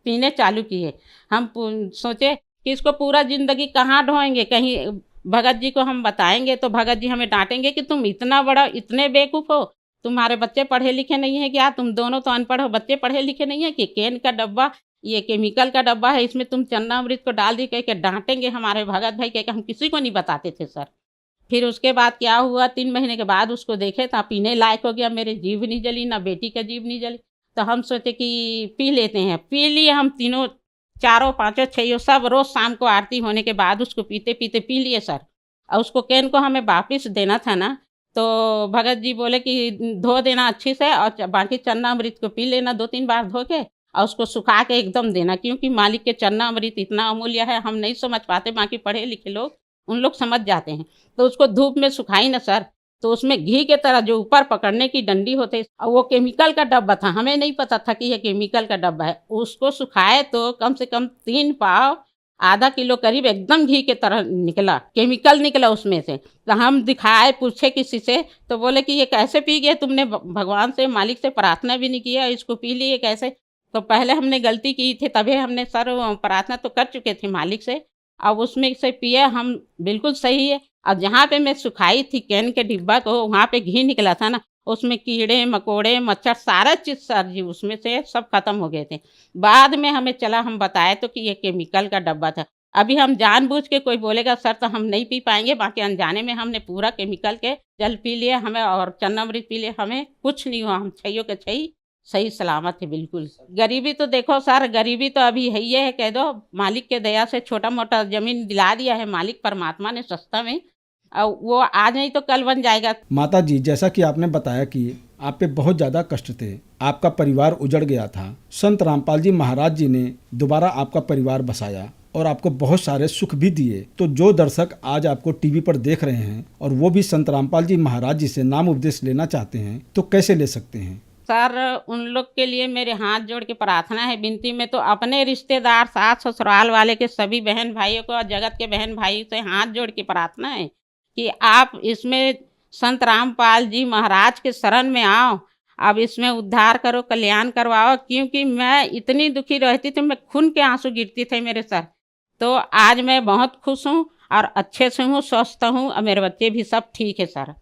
पीने चालू किए। हम सोचे कि इसको पूरा ज़िंदगी कहाँ ढोएंगे, कहीं भगत जी को हम बताएंगे तो भगत जी हमें डांटेंगे कि तुम इतना बड़ा, इतने बेवकूफ़ हो, तुम्हारे बच्चे पढ़े लिखे नहीं है क्या? तुम दोनों तो अनपढ़ हो, बच्चे पढ़े लिखे नहीं है कि कैन का डब्बा, ये केमिकल का डब्बा है, इसमें तुम चन्नामृत को डाल दी कह के डांटेंगे हमारे भगत भाई, कह के हम किसी को नहीं बताते थे सर। फिर उसके बाद क्या हुआ, 3 महीने के बाद उसको देखे तो पीने लायक हो गया, मेरी जीभ नहीं जली, ना बेटी का जीभ नहीं जली। तो हम सोचे कि पी लेते हैं, पी लिए हम तीनों, 4, 5, 6 सब रोज़ शाम को आरती होने के बाद उसको पीते पीते पी लिए सर। और उसको कैन को हमें वापस देना था ना, तो भगत जी बोले कि धो देना अच्छी से, और बाकी चन्नामृत को पी लेना 2-3 बार धो के, और उसको सुखा के एकदम देना, क्योंकि मालिक के चन्नामृत इतना अमूल्य है, हम नहीं समझ पाते, बाकी पढ़े लिखे लोग उन लोग समझ जाते हैं। तो उसको धूप में सुखाई ना सर, तो उसमें घी के तरह जो ऊपर पकड़ने की डंडी होती है, वो केमिकल का डब्बा था, हमें नहीं पता था कि ये केमिकल का डब्बा है। उसको सुखाए तो कम से कम 3 पाव, आधा किलो करीब एकदम घी के तरह निकला, केमिकल निकला उसमें से। तो हम दिखाए, पूछे किसी से, तो बोले कि ये कैसे पी गए, तुमने भगवान से, मालिक से प्रार्थना भी नहीं किया, इसको पी लिए कैसे? तो पहले हमने गलती की थी, तभी हमने सर प्रार्थना तो कर चुके थे मालिक से, अब उसमें से पिए हम, बिल्कुल सही है। अब जहाँ पे मैं सुखाई थी कैन के डिब्बा को, वहाँ पे घी निकला था ना, उसमें कीड़े मकोड़े मच्छर सारा चीज़ सर जी उसमें से सब खत्म हो गए थे। बाद में हमें चला, हम बताए तो कि ये केमिकल का डब्बा था। अभी हम जानबूझ के कोई बोलेगा सर तो हम नहीं पी पाएंगे, बाकी अनजाने में हमने पूरा केमिकल के जल पी लिया, हमें और चन्नामृत पी लिया, हमें कुछ नहीं हुआ, हम छइयों के छई सही सलामत है बिल्कुल। गरीबी तो देखो सर, गरीबी तो अभी है ही है, कह दो मालिक के दया से छोटा मोटा ज़मीन दिला दिया है मालिक परमात्मा ने सस्ता में, और वो आज नहीं तो कल बन जाएगा। माता जी, जैसा कि आपने बताया कि आप पे बहुत ज़्यादा कष्ट थे, आपका परिवार उजड़ गया था, संत रामपाल जी महाराज जी ने दोबारा आपका परिवार बसाया और आपको बहुत सारे सुख भी दिए। तो जो दर्शक आज आपको टीवी पर देख रहे हैं और वो भी संत रामपाल जी महाराज जी से नाम उपदेश लेना चाहते हैं, तो कैसे ले सकते हैं? सर उन लोग के लिए मेरे हाथ जोड़ के प्रार्थना है, विनती में तो अपने रिश्तेदार, सास ससुराल वाले के सभी बहन भाइयों को और जगत के बहन भाई से हाथ जोड़ के प्रार्थना है कि आप इसमें संत रामपाल जी महाराज के शरण में आओ, अब इसमें उद्धार करो, कल्याण करवाओ। क्योंकि मैं इतनी दुखी रहती थी, मैं खून के आंसू गिरती थे मेरे सर। तो आज मैं बहुत खुश हूँ और अच्छे से हूँ, स्वस्थ हूँ, और मेरे बच्चे भी सब ठीक है सर।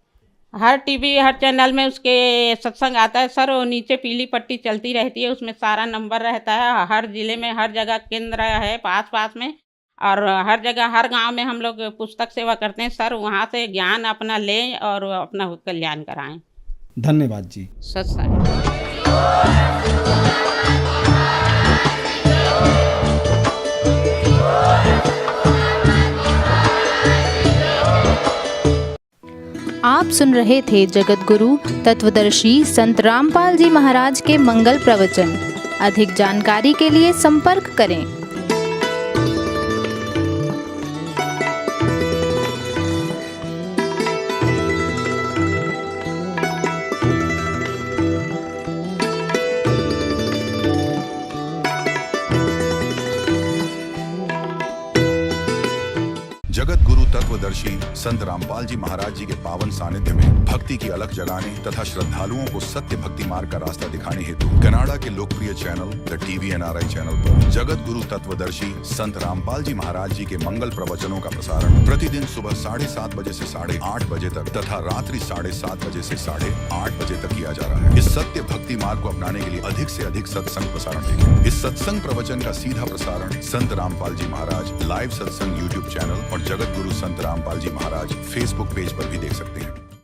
हर टीवी हर चैनल में उसके सत्संग आता है सर, वो नीचे पीली पट्टी चलती रहती है, उसमें सारा नंबर रहता है। हर जिले में हर जगह केंद्र है पास में, और हर जगह हर गांव में हम लोग पुस्तक सेवा करते हैं सर। वहाँ से ज्ञान अपना लें और अपना कल्याण कराएं। धन्यवाद जी। सत्संग। आप सुन रहे थे जगत गुरु तत्वदर्शी संत रामपाल जी महाराज के मंगल प्रवचन। अधिक जानकारी के लिए संपर्क करें। जगत गुरु तत्व तत्वदर्शी संत रामपाल जी महाराज जी के पावन सानिध्य में भक्ति की अलख जगाने तथा श्रद्धालुओं को सत्य भक्ति मार्ग का रास्ता दिखाने हेतु कनाडा के लोकप्रिय channel the TV NRI channel पर जगत गुरु तत्वदर्शी संत रामपाल जी महाराज जी के मंगल प्रवचनों का प्रसारण प्रतिदिन सुबह 7:30 बजे से 8:30 बजे तक तथा रात्रि 7:30 बजे से 8:30 बजे तक किया जा रहा है। इस सत्य भक्ति मार्ग को अपनाने के लिए अधिक से अधिक सत्संग प्रसारण देखें। इस सत्संग प्रवचन का सीधा प्रसारण संत रामपाल जी महाराज लाइव सत्संग YouTube चैनल और जगत गुरु संत रामपाल जी महाराज Facebook पेज पर भी देख सकते हैं।